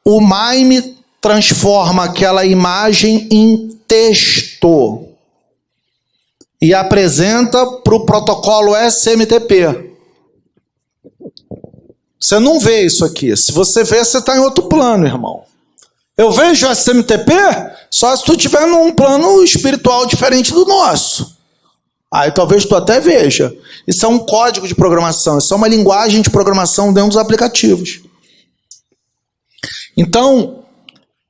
o MIME transforma aquela imagem em texto e apresenta para o protocolo SMTP. Você não vê isso aqui. Se você vê, você está em outro plano, irmão. Eu vejo o SMTP só se tu estiver num plano espiritual diferente do nosso. Aí talvez tu até veja. Isso é um código de programação, isso é uma linguagem de programação dentro dos aplicativos. Então,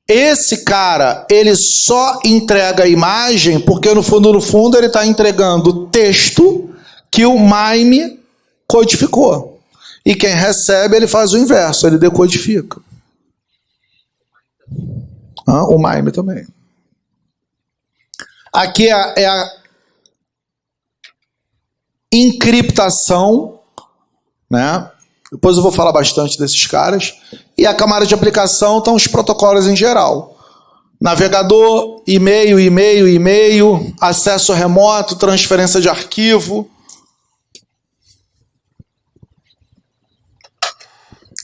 esse cara, ele só entrega a imagem porque no fundo ele está entregando texto que o MIME codificou. E quem recebe, ele faz o inverso, ele decodifica. O MIME também. Aqui é a encriptação, né? Depois eu vou falar bastante desses caras. E a camada de aplicação estão os protocolos em geral. Navegador, e-mail, acesso remoto, transferência de arquivo.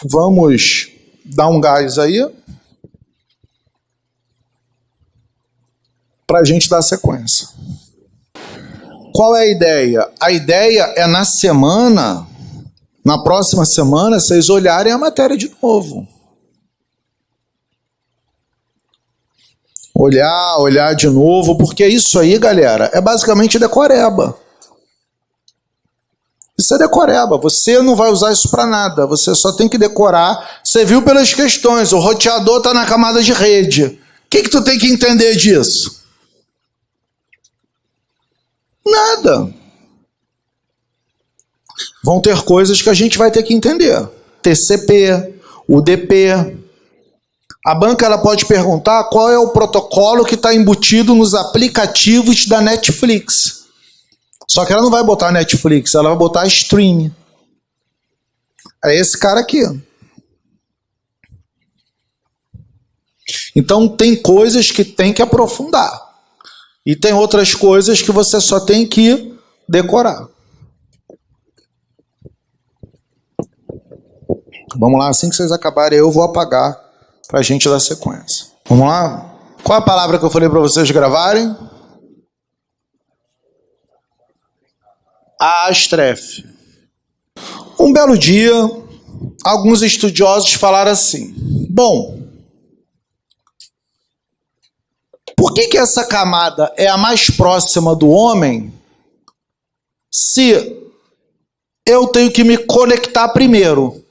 Vamos dar um gás aí para a gente dar sequência. Qual é a ideia? A ideia é na próxima semana, vocês olharem a matéria de novo. Olhar de novo, porque isso aí, galera, é basicamente decoreba. Isso é decoreba, você não vai usar isso para nada, você só tem que decorar. Você viu pelas questões, o roteador está na camada de rede. O que tu tem que entender disso? Nada. Vão ter coisas que a gente vai ter que entender. TCP, UDP. A banca ela pode perguntar qual é o protocolo que está embutido nos aplicativos da Netflix. Só que ela não vai botar Netflix, ela vai botar stream. É esse cara aqui. Então tem coisas que tem que aprofundar. E tem outras coisas que você só tem que decorar. Vamos lá, assim que vocês acabarem, eu vou apagar para a gente dar sequência. Vamos lá? Qual é a palavra que eu falei para vocês gravarem? Astrefe. Um belo dia, alguns estudiosos falaram assim, bom, por que essa camada é a mais próxima do homem se eu tenho que me conectar primeiro?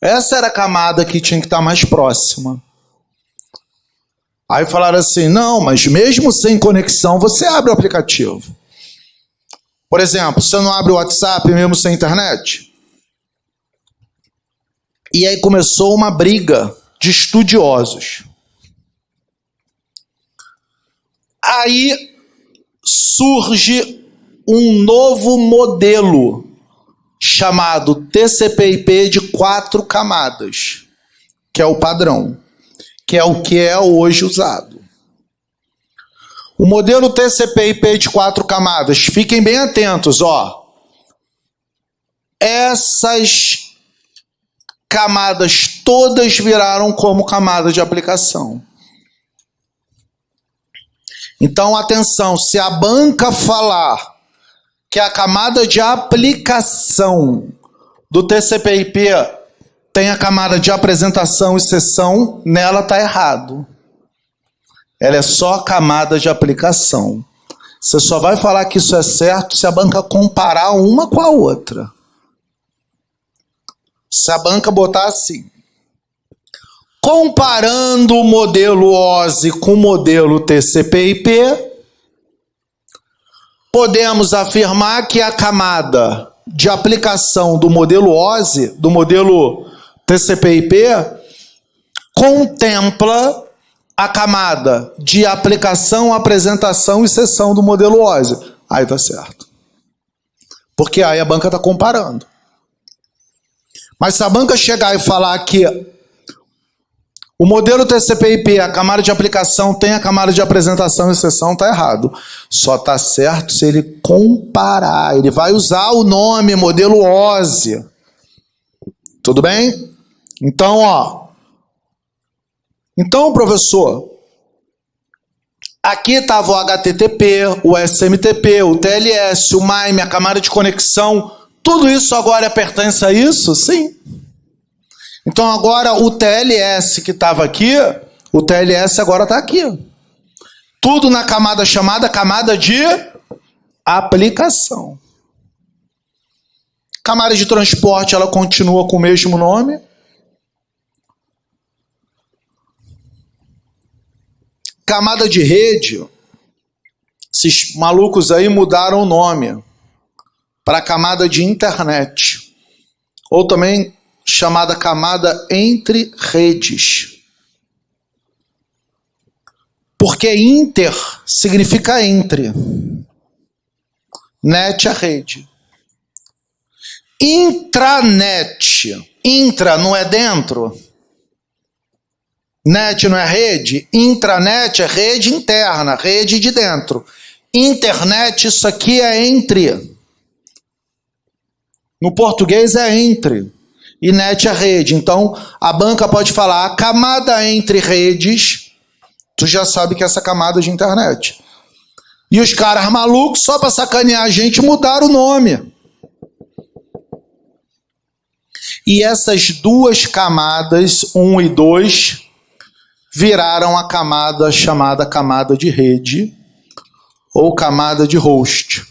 Essa era a camada que tinha que estar mais próxima. Aí falaram assim, não, mas mesmo sem conexão, você abre o aplicativo. Por exemplo, você não abre o WhatsApp mesmo sem internet? E aí começou uma briga de estudiosos. Aí surge um novo modelo chamado TCP/IP de 4 camadas, que é o padrão, que é o que é hoje usado. O modelo TCP/IP de 4 camadas, fiquem bem atentos, ó. essas camadas todas viraram como camada de aplicação. Então, atenção, se a banca falar que a camada de aplicação do TCP/IP tem a camada de apresentação e sessão, nela está errado. Ela é só camada de aplicação. Você só vai falar que isso é certo se a banca comparar uma com a outra. Se a banca botar assim, comparando o modelo OSI com o modelo TCP/IP, podemos afirmar que a camada de aplicação do modelo OSI, do modelo TCP/IP, contempla a camada de aplicação, apresentação e sessão do modelo OSI. Aí tá certo. Porque aí a banca está comparando. Mas se a banca chegar e falar que o modelo TCP/IP, a camada de aplicação tem a camada de apresentação e sessão, está errado. Só está certo se ele comparar. Ele vai usar o nome modelo OSI. Tudo bem? Então, Então, professor, aqui estava o HTTP, o SMTP, o TLS, o MIME, a camada de conexão. Tudo isso agora pertence a isso? Sim. Então agora o TLS que estava aqui, o TLS agora está aqui. Tudo na camada chamada camada de aplicação. Camada de transporte, ela continua com o mesmo nome. Camada de rede, esses malucos aí mudaram o nome para camada de internet. Ou também chamada camada entre redes. Porque inter significa entre. Net é rede. Intranet. Intra não é dentro? Net não é rede? Intranet é rede interna, rede de dentro. Internet, isso aqui é entre. No português é entre. E net é rede. Então, a banca pode falar a camada entre redes, tu já sabe que é essa camada de internet. E os caras malucos, só para sacanear a gente, mudaram o nome. E essas duas camadas, 1 e 2, viraram a camada chamada camada de rede ou camada de host.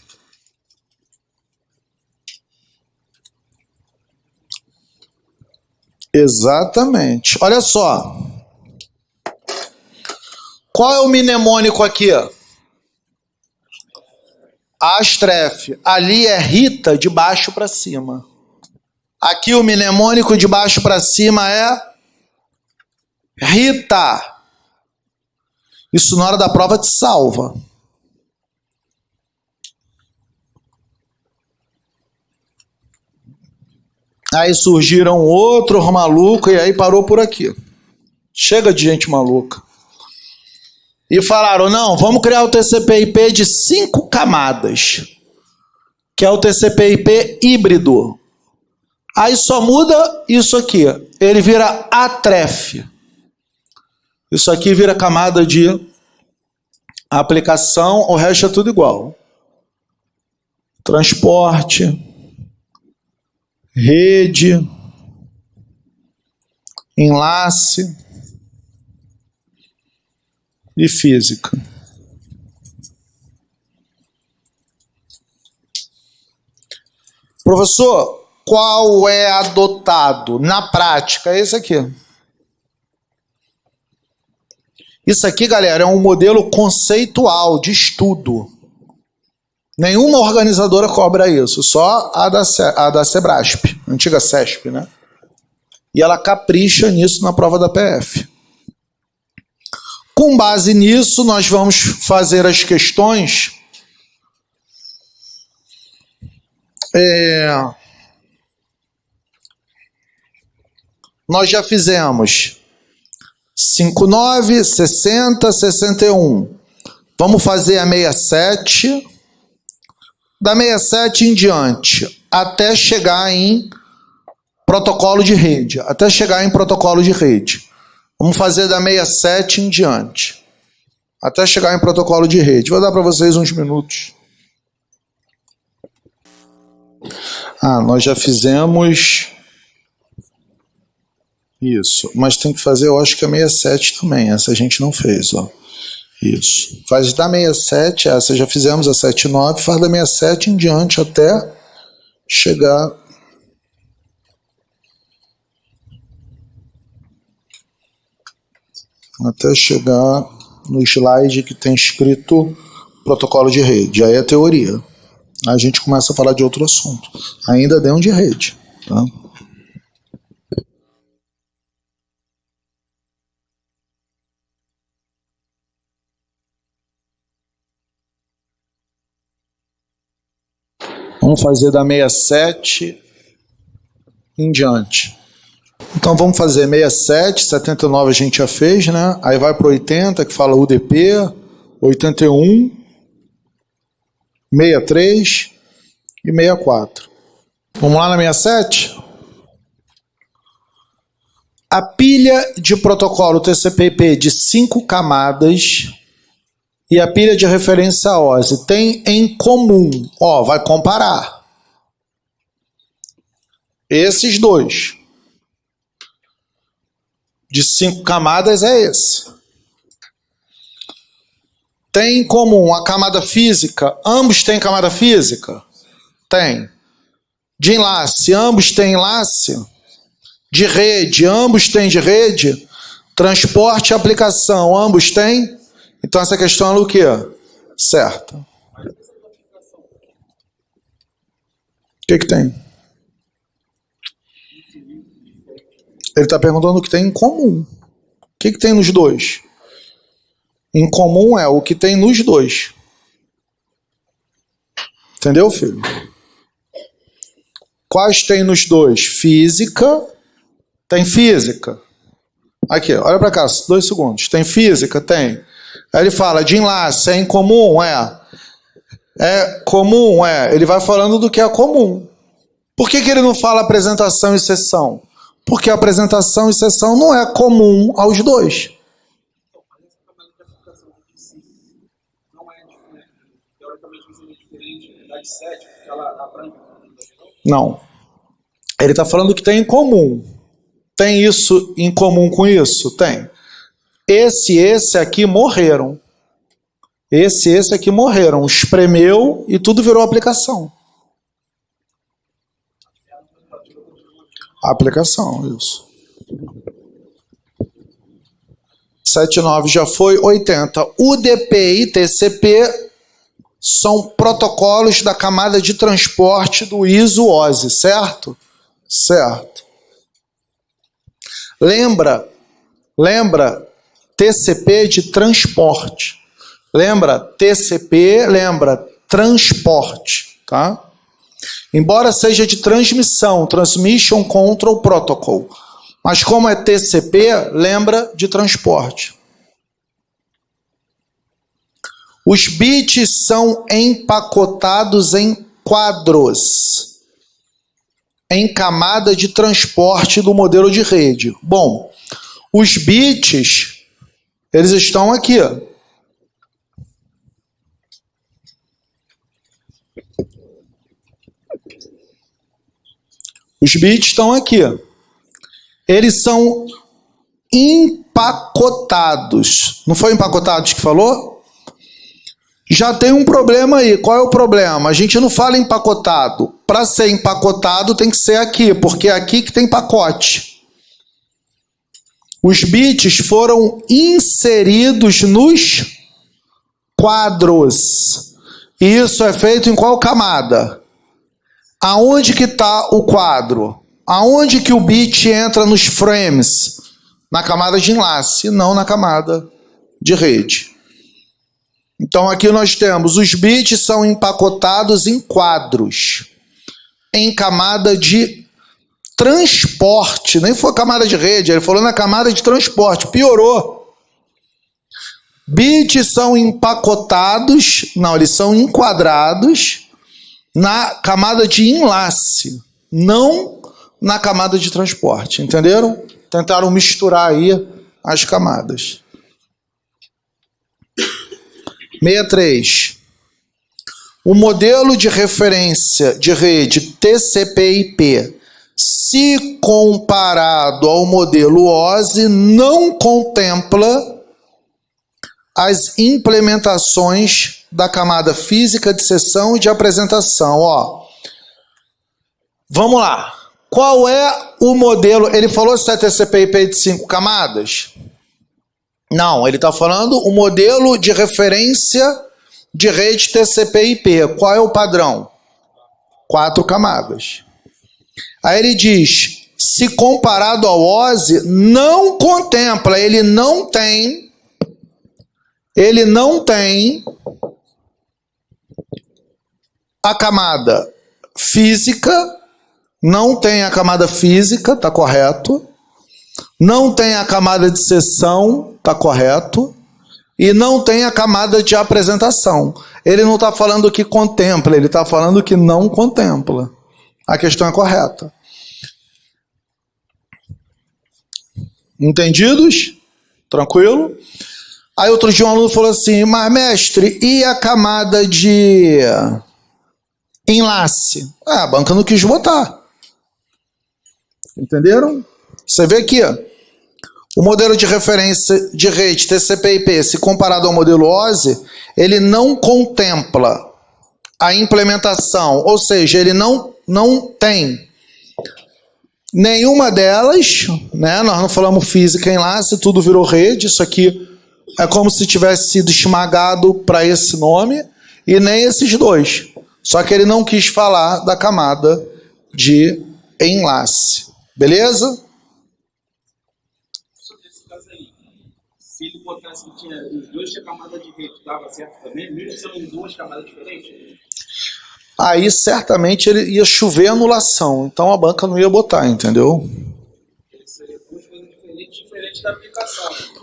Exatamente. Olha só. Qual é o mnemônico aqui? Astref. Ali é Rita de baixo para cima. Aqui o mnemônico de baixo para cima é Rita. Isso na hora da prova te salva. Aí surgiram outros malucos e aí parou por aqui. Chega de gente maluca. E falaram, não, vamos criar o TCP/IP de 5 camadas, que é o TCP/IP híbrido. Aí só muda isso aqui. Ele vira Atref. Isso aqui vira camada de aplicação, o resto é tudo igual. Transporte, rede, enlace e física. Professor, qual é adotado na prática? É esse aqui. Isso aqui, galera, é um modelo conceitual de estudo. Nenhuma organizadora cobra isso, só a da Sebrasp, antiga CESP, né? E ela capricha nisso na prova da PF. Com base nisso, nós vamos fazer as questões nós já fizemos 59, 60, 61. Vamos fazer a 67. da 67 em diante, até chegar em protocolo de rede. Até chegar em protocolo de rede. Vamos fazer da 67 em diante. Até chegar em protocolo de rede. Vou dar para vocês uns minutos. Nós já fizemos isso. Mas tem que fazer, eu acho que a 67 também. Essa a gente não fez, ó. Isso. Faz da 67, essa já fizemos, a 79. Faz da 67 em diante até chegar... Até chegar no slide que tem escrito protocolo de rede. Aí é teoria. Aí a gente começa a falar de outro assunto. Ainda dentro de rede. Tá? Vamos fazer da 67 em diante. Então vamos fazer 67, 79 a gente já fez, né? Aí vai para 80, que fala UDP, 81, 63 e 64. Vamos lá na 67? A pilha de protocolo TCP/IP de 5 camadas e a pilha de referência OSI tem em comum, vai comparar esses dois. De 5 camadas é esse. Tem em comum a camada física? Ambos têm camada física? Tem. De enlace? Ambos têm enlace? De rede? Ambos têm de rede? Transporte e aplicação? Ambos têm? Então essa questão é o quê? Certa. O que tem? Ele está perguntando o que tem em comum. O que tem nos dois? Em comum é o que tem nos dois. Entendeu, filho? Quais tem nos dois? Física. Tem física. Aqui, olha para cá, 2 segundos. Tem física? Tem. Aí ele fala de enlace. É em comum? É. É comum? É. Ele vai falando do que é comum. Por que ele não fala apresentação e sessão? Porque a apresentação e sessão não é comum aos dois. Não. Ele está falando que tem em comum. Tem isso em comum com isso? Tem. Esse aqui morreram. Esse aqui morreram. Espremeu e tudo virou aplicação. Aplicação, isso. 79 já foi, 80. UDP e TCP são protocolos da camada de transporte do ISO-OSI, certo? Certo. Lembra TCP de transporte. Lembra TCP, lembra transporte, tá? Embora seja de transmissão, Transmission Control Protocol. Mas como é TCP, lembra de transporte. Os bits são empacotados em quadros, em camada de transporte do modelo de rede. Bom, os bits, eles estão aqui, ó. Os bits estão aqui. Eles são empacotados. Não foi empacotados que falou? Já tem um problema aí. Qual é o problema? A gente não fala empacotado. Para ser empacotado tem que ser aqui, porque é aqui que tem pacote. Os bits foram inseridos nos quadros. E isso é feito em qual camada? Aonde que está o quadro? Aonde que o bit entra nos frames? Na camada de enlace, não na camada de rede. Então aqui nós temos, os bits são empacotados em quadros, em camada de transporte, nem foi camada de rede, ele falou na camada de transporte, piorou. Bits são empacotados, não, eles são enquadrados na camada de enlace, não na camada de transporte, entenderam? Tentaram misturar aí as camadas. 63. O modelo de referência de rede TCP/IP, se comparado ao modelo OSI, não contempla as implementações da camada física de seção e de apresentação. Ó, vamos lá. Qual é o modelo? Ele falou se é TCP/IP de 5 camadas? Não, ele está falando o modelo de referência de rede TCP/IP. Qual é o padrão? 4 camadas. Aí ele diz, se comparado ao OSI, não contempla, ele não tem a camada física, não tem a camada física, tá correto? Não tem a camada de seção, tá correto? E não tem a camada de apresentação. Ele não está falando que contempla, ele está falando que não contempla. A questão é correta. Entendidos? Tranquilo? Aí outro dia um aluno falou assim, mas mestre, e a camada de enlace? A banca não quis botar. Entenderam? Você vê aqui, ó, o modelo de referência de rede TCP/IP, se comparado ao modelo OSI, ele não contempla a implementação, ou seja, ele não tem nenhuma delas, né? Nós não falamos física enlace, tudo virou rede, isso aqui é como se tivesse sido esmagado para esse nome, e nem esses dois. Só que ele não quis falar da camada de enlace. Beleza? Nesse caso aí, se ele botasse que os dois tinham camada de rede, dava certo também, mesmo sendo em 2 camadas diferentes? Aí certamente ele ia chover anulação, então a banca não ia botar, entendeu? Seria 2 coisas diferentes da aplicação.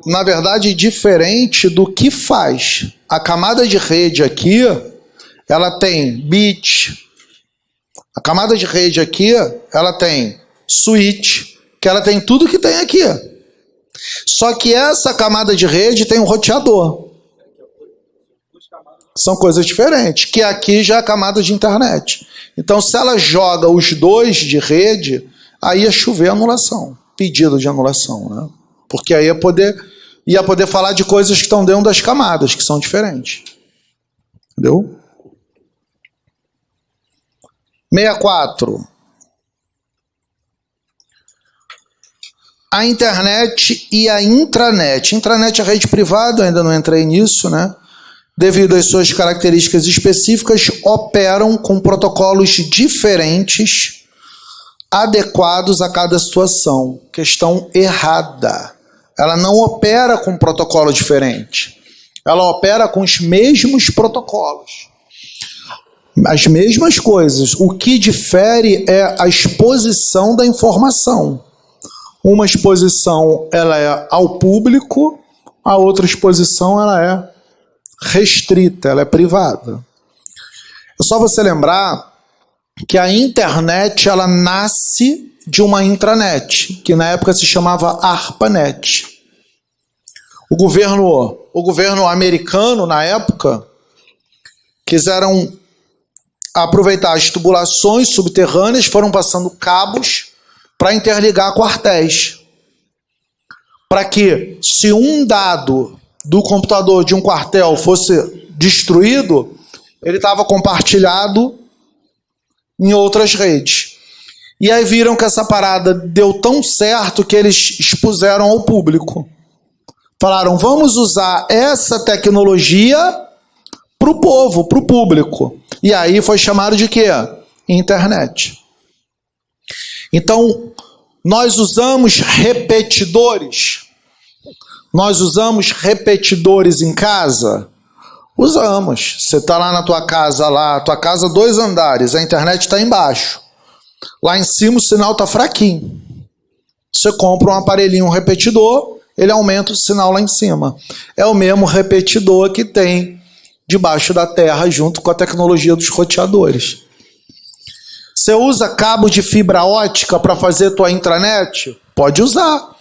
Na verdade, diferente do que faz. A camada de rede aqui, ela tem bit. A camada de rede aqui, ela tem switch, que ela tem tudo que tem aqui. Só que essa camada de rede tem um roteador. São coisas diferentes, que aqui já é a camada de internet. Então, se ela joga os dois de rede, aí ia chover anulação, pedido de anulação, né? Porque aí ia poder falar de coisas que estão dentro das camadas, que são diferentes. Entendeu? 64. A internet e a intranet. Intranet é rede privada, eu ainda não entrei nisso, né? Devido às suas características específicas, operam com protocolos diferentes, adequados a cada situação. Questão errada. Ela não opera com protocolo diferente. Ela opera com os mesmos protocolos. As mesmas coisas. O que difere é a exposição da informação. Uma exposição ela é ao público, a outra exposição ela é restrita, ela é privada. É só você lembrar que a internet ela nasce de uma intranet, que na época se chamava ARPANET. O governo americano, na época, quiseram aproveitar as tubulações subterrâneas, foram passando cabos para interligar quartéis. Para que, se um dado do computador de um quartel fosse destruído, ele estava compartilhado em outras redes. E aí viram que essa parada deu tão certo que eles expuseram ao público. Falaram, vamos usar essa tecnologia para o povo, para o público. E aí foi chamado de quê? Internet. Então, nós usamos repetidores. Nós usamos repetidores em casa? Usamos. Você está lá na tua casa, tua casa 2 andares, a internet está embaixo. Lá em cima o sinal está fraquinho. Você compra um aparelhinho, um repetidor, ele aumenta o sinal lá em cima. É o mesmo repetidor que tem debaixo da terra junto com a tecnologia dos roteadores. Você usa cabo de fibra ótica para fazer tua intranet? Pode usar.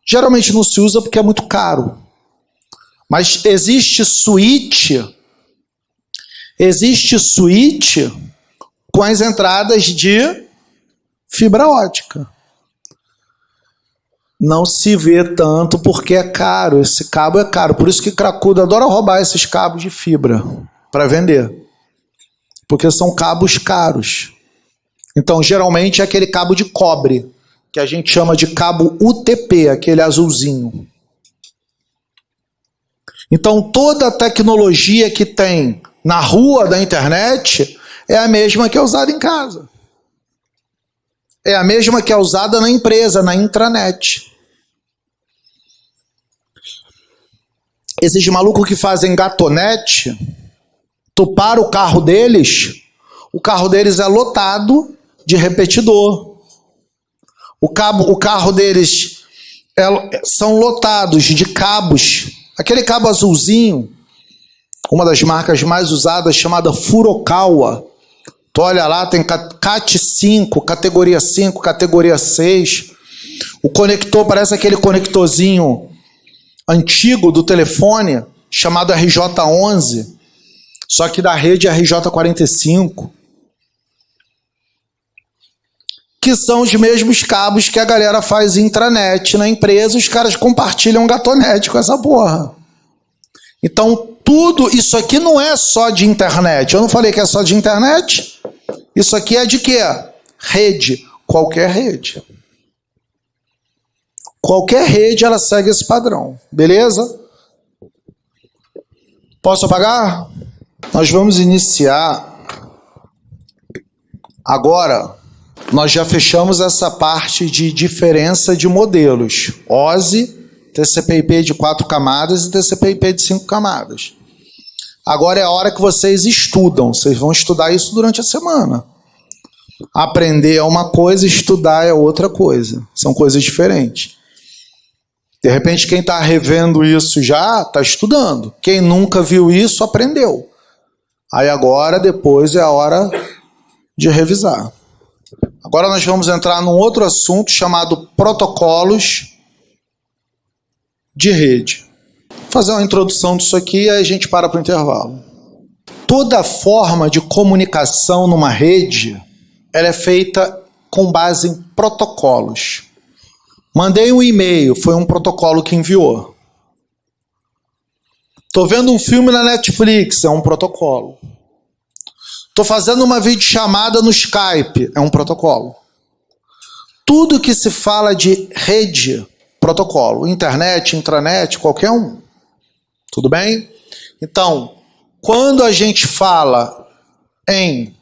Geralmente não se usa porque é muito caro. Mas existe switch com as entradas de fibra ótica. Não se vê tanto porque é caro. Esse cabo é caro. Por isso que cracudo adora roubar esses cabos de fibra para vender. Porque são cabos caros. Então, geralmente é aquele cabo de cobre, que a gente chama de cabo UTP, aquele azulzinho. Então, toda a tecnologia que tem na rua da internet é a mesma que é usada em casa. É a mesma que é usada na empresa, na intranet. Esses malucos que fazem gatonete, tu para o carro deles é lotado de repetidor. O carro deles são lotados de cabos. Aquele cabo azulzinho, uma das marcas mais usadas, chamada Furukawa. Tu olha lá, tem CAT 5, categoria 5, categoria 6. O conector parece aquele conectorzinho antigo do telefone, chamado RJ11, só que da rede RJ45. Que são os mesmos cabos que a galera faz intranet na empresa, os caras compartilham gatonete com essa porra. Então, tudo isso aqui não é só de internet. Eu não falei que é só de internet? Isso aqui é de quê? Rede. Qualquer rede. Qualquer rede, ela segue esse padrão. Beleza? Posso apagar? Nós vamos iniciar agora. Nós já fechamos essa parte de diferença de modelos. OSI, TCP/IP de 4 camadas e TCP/IP de 5 camadas. Agora é a hora que vocês estudam. Vocês vão estudar isso durante a semana. Aprender é uma coisa, estudar é outra coisa. São coisas diferentes. De repente, quem está revendo isso já está estudando. Quem nunca viu isso, aprendeu. Aí agora, depois, é a hora de revisar. Agora nós vamos entrar num outro assunto chamado protocolos de rede. Vou fazer uma introdução disso aqui e aí a gente para o intervalo. Toda forma de comunicação numa rede, ela é feita com base em protocolos. Mandei um e-mail, foi um protocolo que enviou. Estou vendo um filme na Netflix, é um protocolo. Estou fazendo uma videochamada no Skype, é um protocolo. Tudo que se fala de rede, protocolo. Internet, intranet, qualquer um. Tudo bem? Então, quando a gente fala em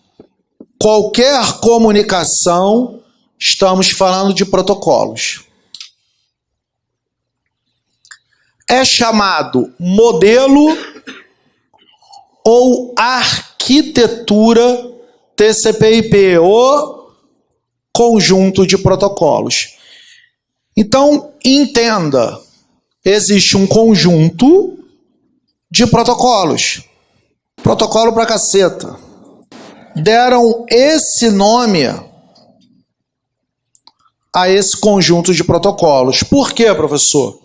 qualquer comunicação, estamos falando de protocolos. É chamado modelo ou arquitetura TCP/IP, ou conjunto de protocolos. Então, entenda, existe um conjunto de protocolos. Protocolo pra caceta. Deram esse nome a esse conjunto de protocolos. Por quê, professor?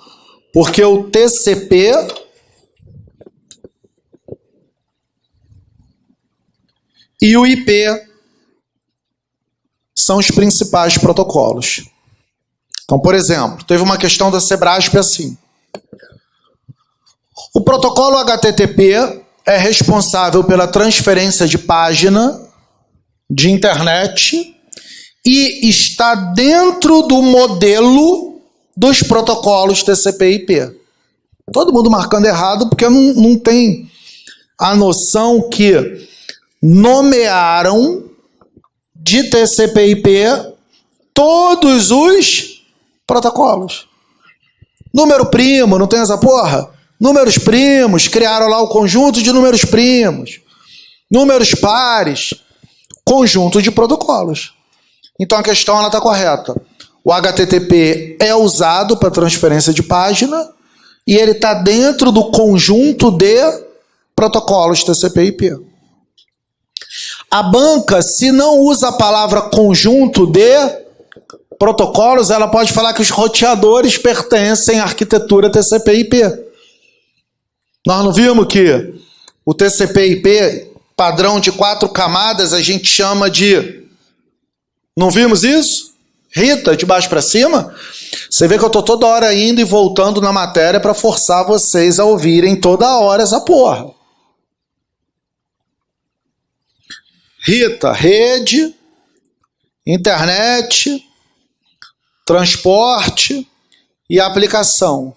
Porque o TCP e o IP são os principais protocolos. Então, por exemplo, teve uma questão da Sebrasp assim. O protocolo HTTP é responsável pela transferência de página de internet e está dentro do modelo dos protocolos TCP/IP. Todo mundo marcando errado porque não tem a noção que nomearam de TCP/IP todos os protocolos. Número primo, não tem essa porra? Números primos, criaram lá o conjunto de números primos. Números pares, conjunto de protocolos. Então a questão está correta. O HTTP é usado para transferência de página e ele está dentro do conjunto de protocolos TCP/IP. A banca, se não usa a palavra conjunto de protocolos, ela pode falar que os roteadores pertencem à arquitetura TCP/IP. Nós não vimos que o TCP/IP, padrão de 4 camadas, a gente chama de... Não vimos isso? Rita, de baixo para cima? Você vê que eu estou toda hora indo e voltando na matéria para forçar vocês a ouvirem toda hora essa porra. Rita, rede, internet, transporte e aplicação.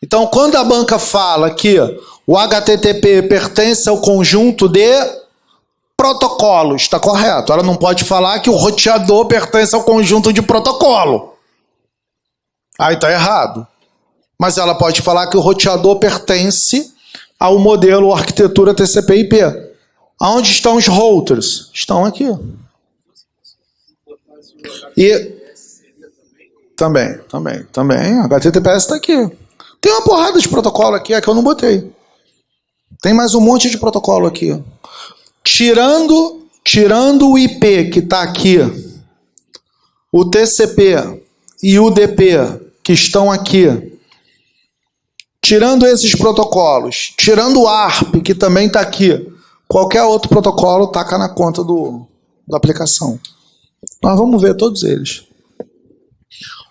Então, quando a banca fala que o HTTP pertence ao conjunto de protocolos, está correto. Ela não pode falar que o roteador pertence ao conjunto de protocolo. Aí está errado. Mas ela pode falar que o roteador pertence ao modelo arquitetura TCP/IP. Aonde estão os routers? Estão aqui. E também. HTTPS está aqui. Tem uma porrada de protocolo aqui, é que eu não botei. Tem mais um monte de protocolo aqui. Tirando o IP que está aqui, o TCP e o UDP que estão aqui, tirando esses protocolos, tirando o ARP que também está aqui, qualquer outro protocolo taca na conta da aplicação. Nós vamos ver todos eles.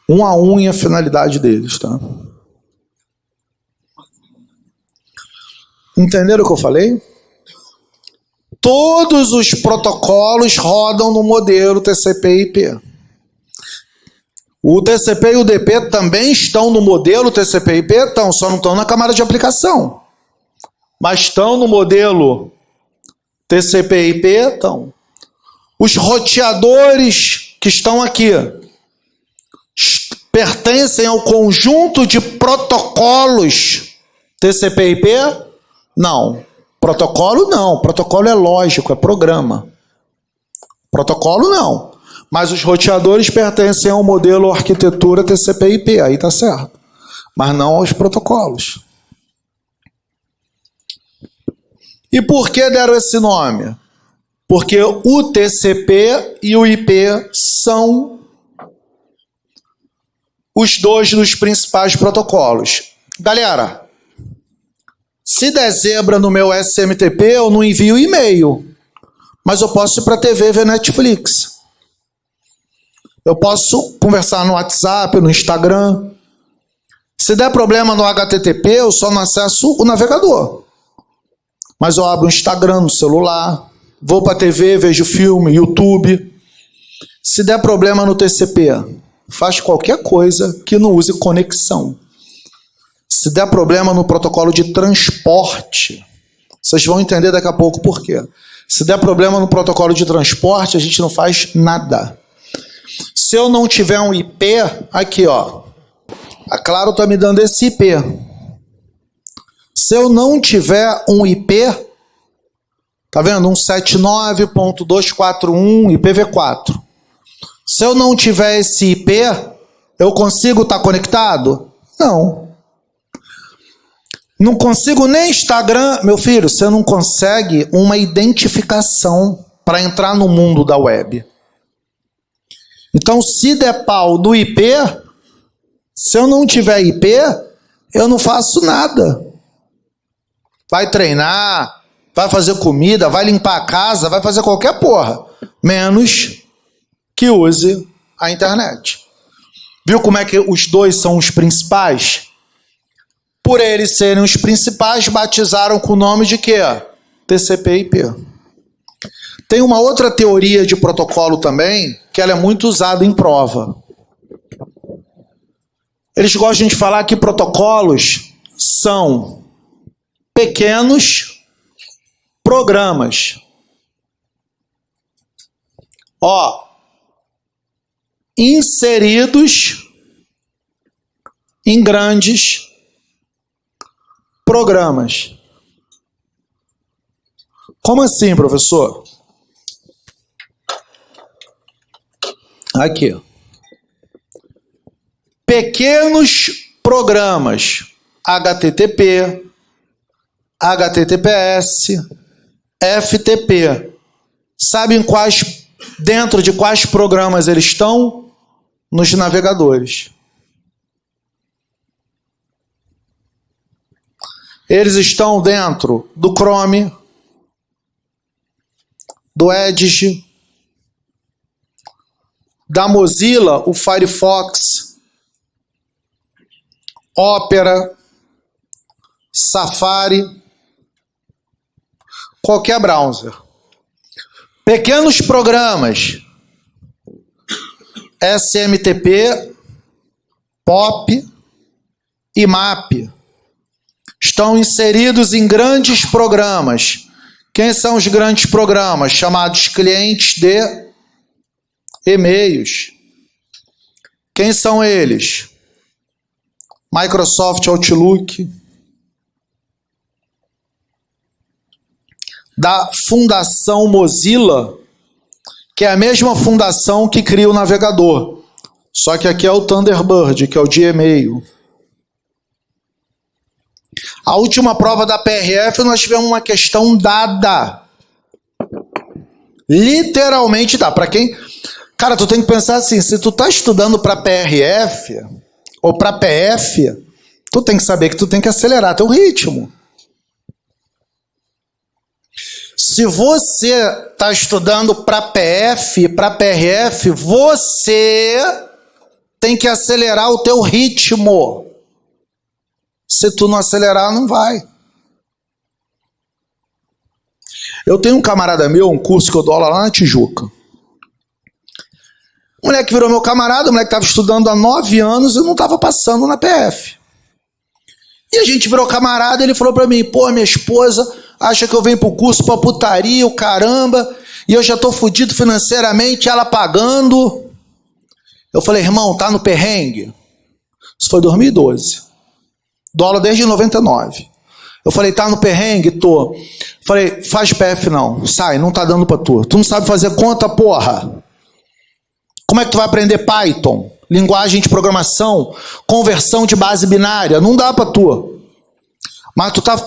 Um a um e a finalidade deles, tá? Entenderam o que eu falei? Todos os protocolos rodam no modelo TCP/IP. O TCP e o UDP também estão no modelo TCP/IP, só não estão na camada de aplicação. Mas estão no modelo TCP/IP, então. Os roteadores que estão aqui pertencem ao conjunto de protocolos TCP/IP? Não. Protocolo não. Protocolo é lógico, é programa. Protocolo não. Mas os roteadores pertencem ao modelo arquitetura TCP/IP, aí tá certo. Mas não aos protocolos. E por que deram esse nome? Porque o TCP e o IP são os dois dos principais protocolos. Galera, se der zebra no meu SMTP, eu não envio e-mail. Mas eu posso ir para a TV ver Netflix. Eu posso conversar no WhatsApp, no Instagram. Se der problema no HTTP, eu só não acesso o navegador. Mas eu abro o Instagram no celular, vou para a TV, vejo filme, YouTube. Se der problema no TCP, faz qualquer coisa que não use conexão. Se der problema no protocolo de transporte, vocês vão entender daqui a pouco por quê. Se der problema no protocolo de transporte, a gente não faz nada. Se eu não tiver um IP, aqui ó, a Claro está me dando esse IP. Se eu não tiver um IP, tá vendo? 179.241 IPv4. Se eu não tiver esse IP, eu consigo estar conectado? Não. Não consigo nem Instagram. Meu filho, você não consegue uma identificação para entrar no mundo da web. Então, se der pau no IP, se eu não tiver IP, eu não faço nada. Vai treinar, vai fazer comida, vai limpar a casa, vai fazer qualquer porra. Menos que use a internet. Viu como é que os dois são os principais? Por eles serem os principais, batizaram com o nome de quê? TCP/IP. Tem uma outra teoria de protocolo também, que ela é muito usada em prova. Eles gostam de falar que protocolos são pequenos programas. Inseridos em grandes programas. Como assim, professor? Aqui. Pequenos programas HTTP, HTTPS, FTP. Sabem dentro de quais programas eles estão? Nos navegadores. Eles estão dentro do Chrome, do Edge, da Mozilla, o Firefox, Opera, Safari, qualquer browser. Pequenos programas, SMTP, POP e MAP, estão inseridos em grandes programas. Quem são os grandes programas? Chamados clientes de e-mails. Quem são eles? Microsoft Outlook, da Fundação Mozilla, que é a mesma fundação que cria o navegador. Só que aqui é o Thunderbird, que é o de e-mail. A última prova da PRF, nós tivemos uma questão dada. Literalmente dá. Para quem... Cara, tu tem que pensar assim, se tu tá estudando para PRF ou para PF, tu tem que saber que tu tem que acelerar teu ritmo. Se você está estudando para PF, para PRF, você tem que acelerar o teu ritmo. Se tu não acelerar, não vai. Eu tenho um camarada meu, um curso que eu dou aula lá na Tijuca. O moleque virou meu camarada, o moleque estava estudando há 9 anos e não estava passando na PF. E a gente virou camarada, ele falou para mim, pô, minha esposa acha que eu venho pro curso pra putaria, o caramba, e eu já tô fudido financeiramente, ela pagando. Eu falei, irmão, tá no perrengue? Isso foi 2012. Dou aula desde 99. Eu falei, tá no perrengue? Tô. Falei, faz PF não, sai, não tá dando pra tu. Tu não sabe fazer conta, porra. Como é que tu vai aprender Python? Linguagem de programação, conversão de base binária, não dá pra tu. Mas tu tá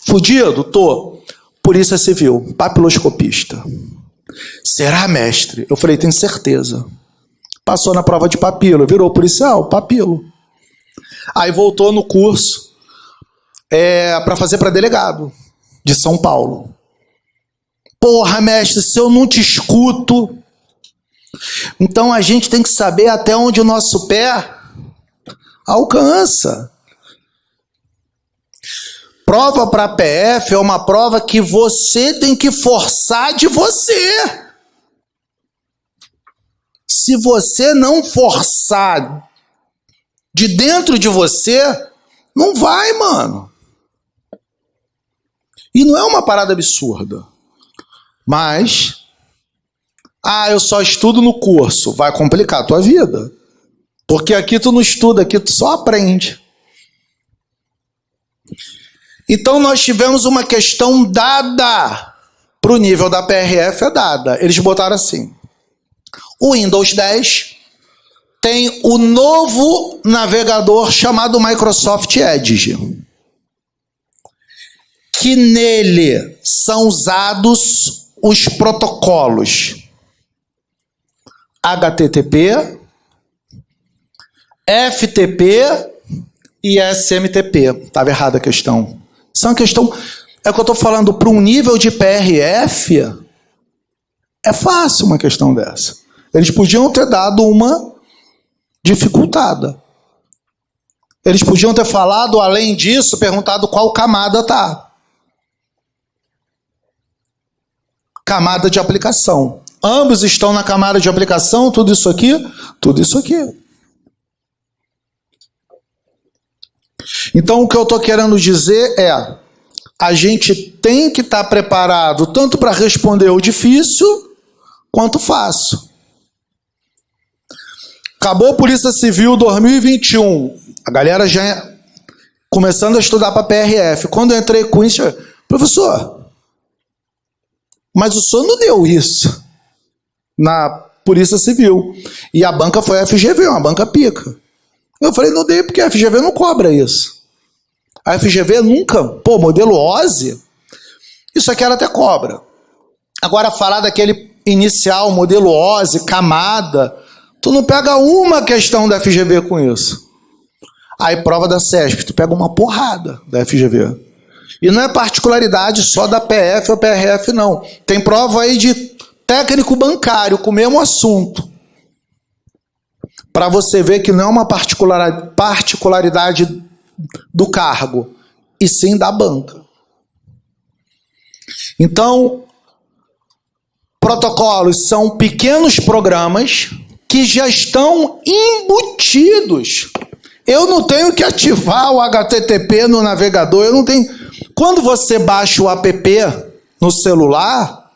fudido? Tô. Polícia Civil, papiloscopista. Será, mestre? Eu falei, tenho certeza. Passou na prova de papilo, virou policial, papilo. Aí voltou no curso para fazer para delegado de São Paulo. Porra, mestre, se eu não te escuto... Então a gente tem que saber até onde o nosso pé alcança. Prova para PF é uma prova que você tem que forçar de você. Se você não forçar de dentro de você, não vai, mano. E não é uma parada absurda. Mas, eu só estudo no curso. Vai complicar a tua vida. Porque aqui tu não estuda, aqui tu só aprende. Então nós tivemos uma questão dada para o nível da PRF, é dada. Eles botaram assim, o Windows 10 tem o novo navegador chamado Microsoft Edge, que nele são usados os protocolos HTTP, FTP e SMTP. Estava errada a questão. Isso é uma questão, é o que eu estou falando, para um nível de PRF, é fácil uma questão dessa. Eles podiam ter dado uma dificultada. Eles podiam ter falado, além disso, perguntado qual camada tá. Camada de aplicação. Ambos estão na camada de aplicação, tudo isso aqui, tudo isso aqui. Então, o que eu estou querendo dizer é, a gente tem que estar preparado tanto para responder o difícil, quanto o fácil. Acabou a Polícia Civil 2021, a galera já começando a estudar para PRF. Quando eu entrei com isso, professor, mas o senhor não deu isso na Polícia Civil. E a banca foi a FGV, uma banca pica. Eu falei, não dei porque a FGV não cobra isso. A FGV nunca, modelo OSI, isso aqui ela até cobra. Agora, falar daquele inicial, modelo OSI, camada, tu não pega uma questão da FGV com isso. Aí, prova da CESP, tu pega uma porrada da FGV. E não é particularidade só da PF ou PRF, não. Tem prova aí de técnico bancário com o mesmo assunto. Para você ver que não é uma particularidade do cargo, e sim da banca. Então, protocolos são pequenos programas que já estão embutidos. Eu não tenho que ativar o HTTP no navegador, eu não tenho. Quando você baixa o app no celular,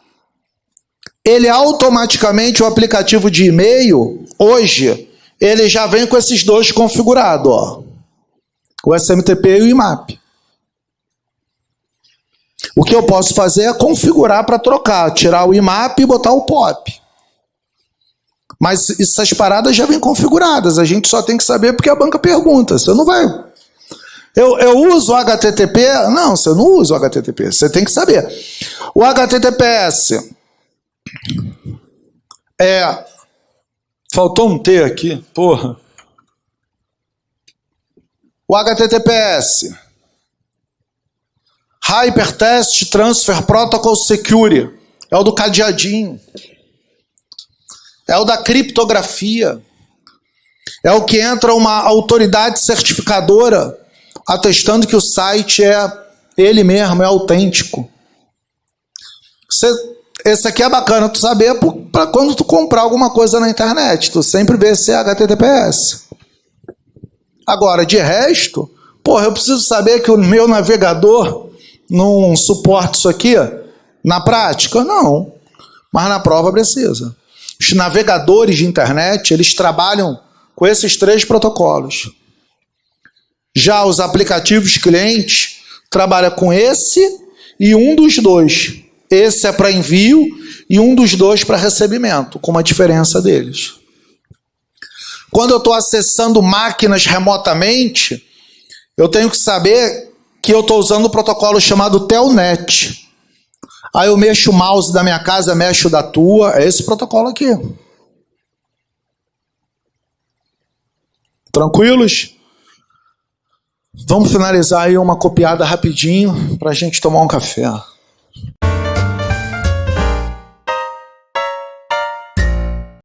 ele automaticamente, o aplicativo de e-mail, hoje, ele já vem com esses dois configurados, ó. O SMTP e o IMAP. O que eu posso fazer é configurar para trocar, tirar o IMAP e botar o POP. Mas essas paradas já vêm configuradas, a gente só tem que saber porque a banca pergunta. Você não vai... Eu uso o HTTP? Não, você não usa o HTTP, você tem que saber. O HTTPS faltou um T aqui, porra. O HTTPS, Hypertext Transfer Protocol Security, é o do cadeadinho, é o da criptografia, é o que entra uma autoridade certificadora atestando que o site é ele mesmo, é autêntico. Esse aqui é bacana tu saber para quando tu comprar alguma coisa na internet, tu sempre vê se é HTTPS. Agora, de resto, eu preciso saber que o meu navegador não suporta isso aqui na prática? Não, mas na prova precisa. Os navegadores de internet, eles trabalham com esses 3 protocolos. Já os aplicativos clientes trabalham com esse e um dos 2. Esse é para envio e um dos 2 para recebimento, com uma diferença deles. Quando eu estou acessando máquinas remotamente, eu tenho que saber que eu estou usando o protocolo chamado Telnet. Aí eu mexo o mouse da minha casa, mexo o da tua, é esse protocolo aqui. Tranquilos? Vamos finalizar aí uma copiada rapidinho para a gente tomar um café.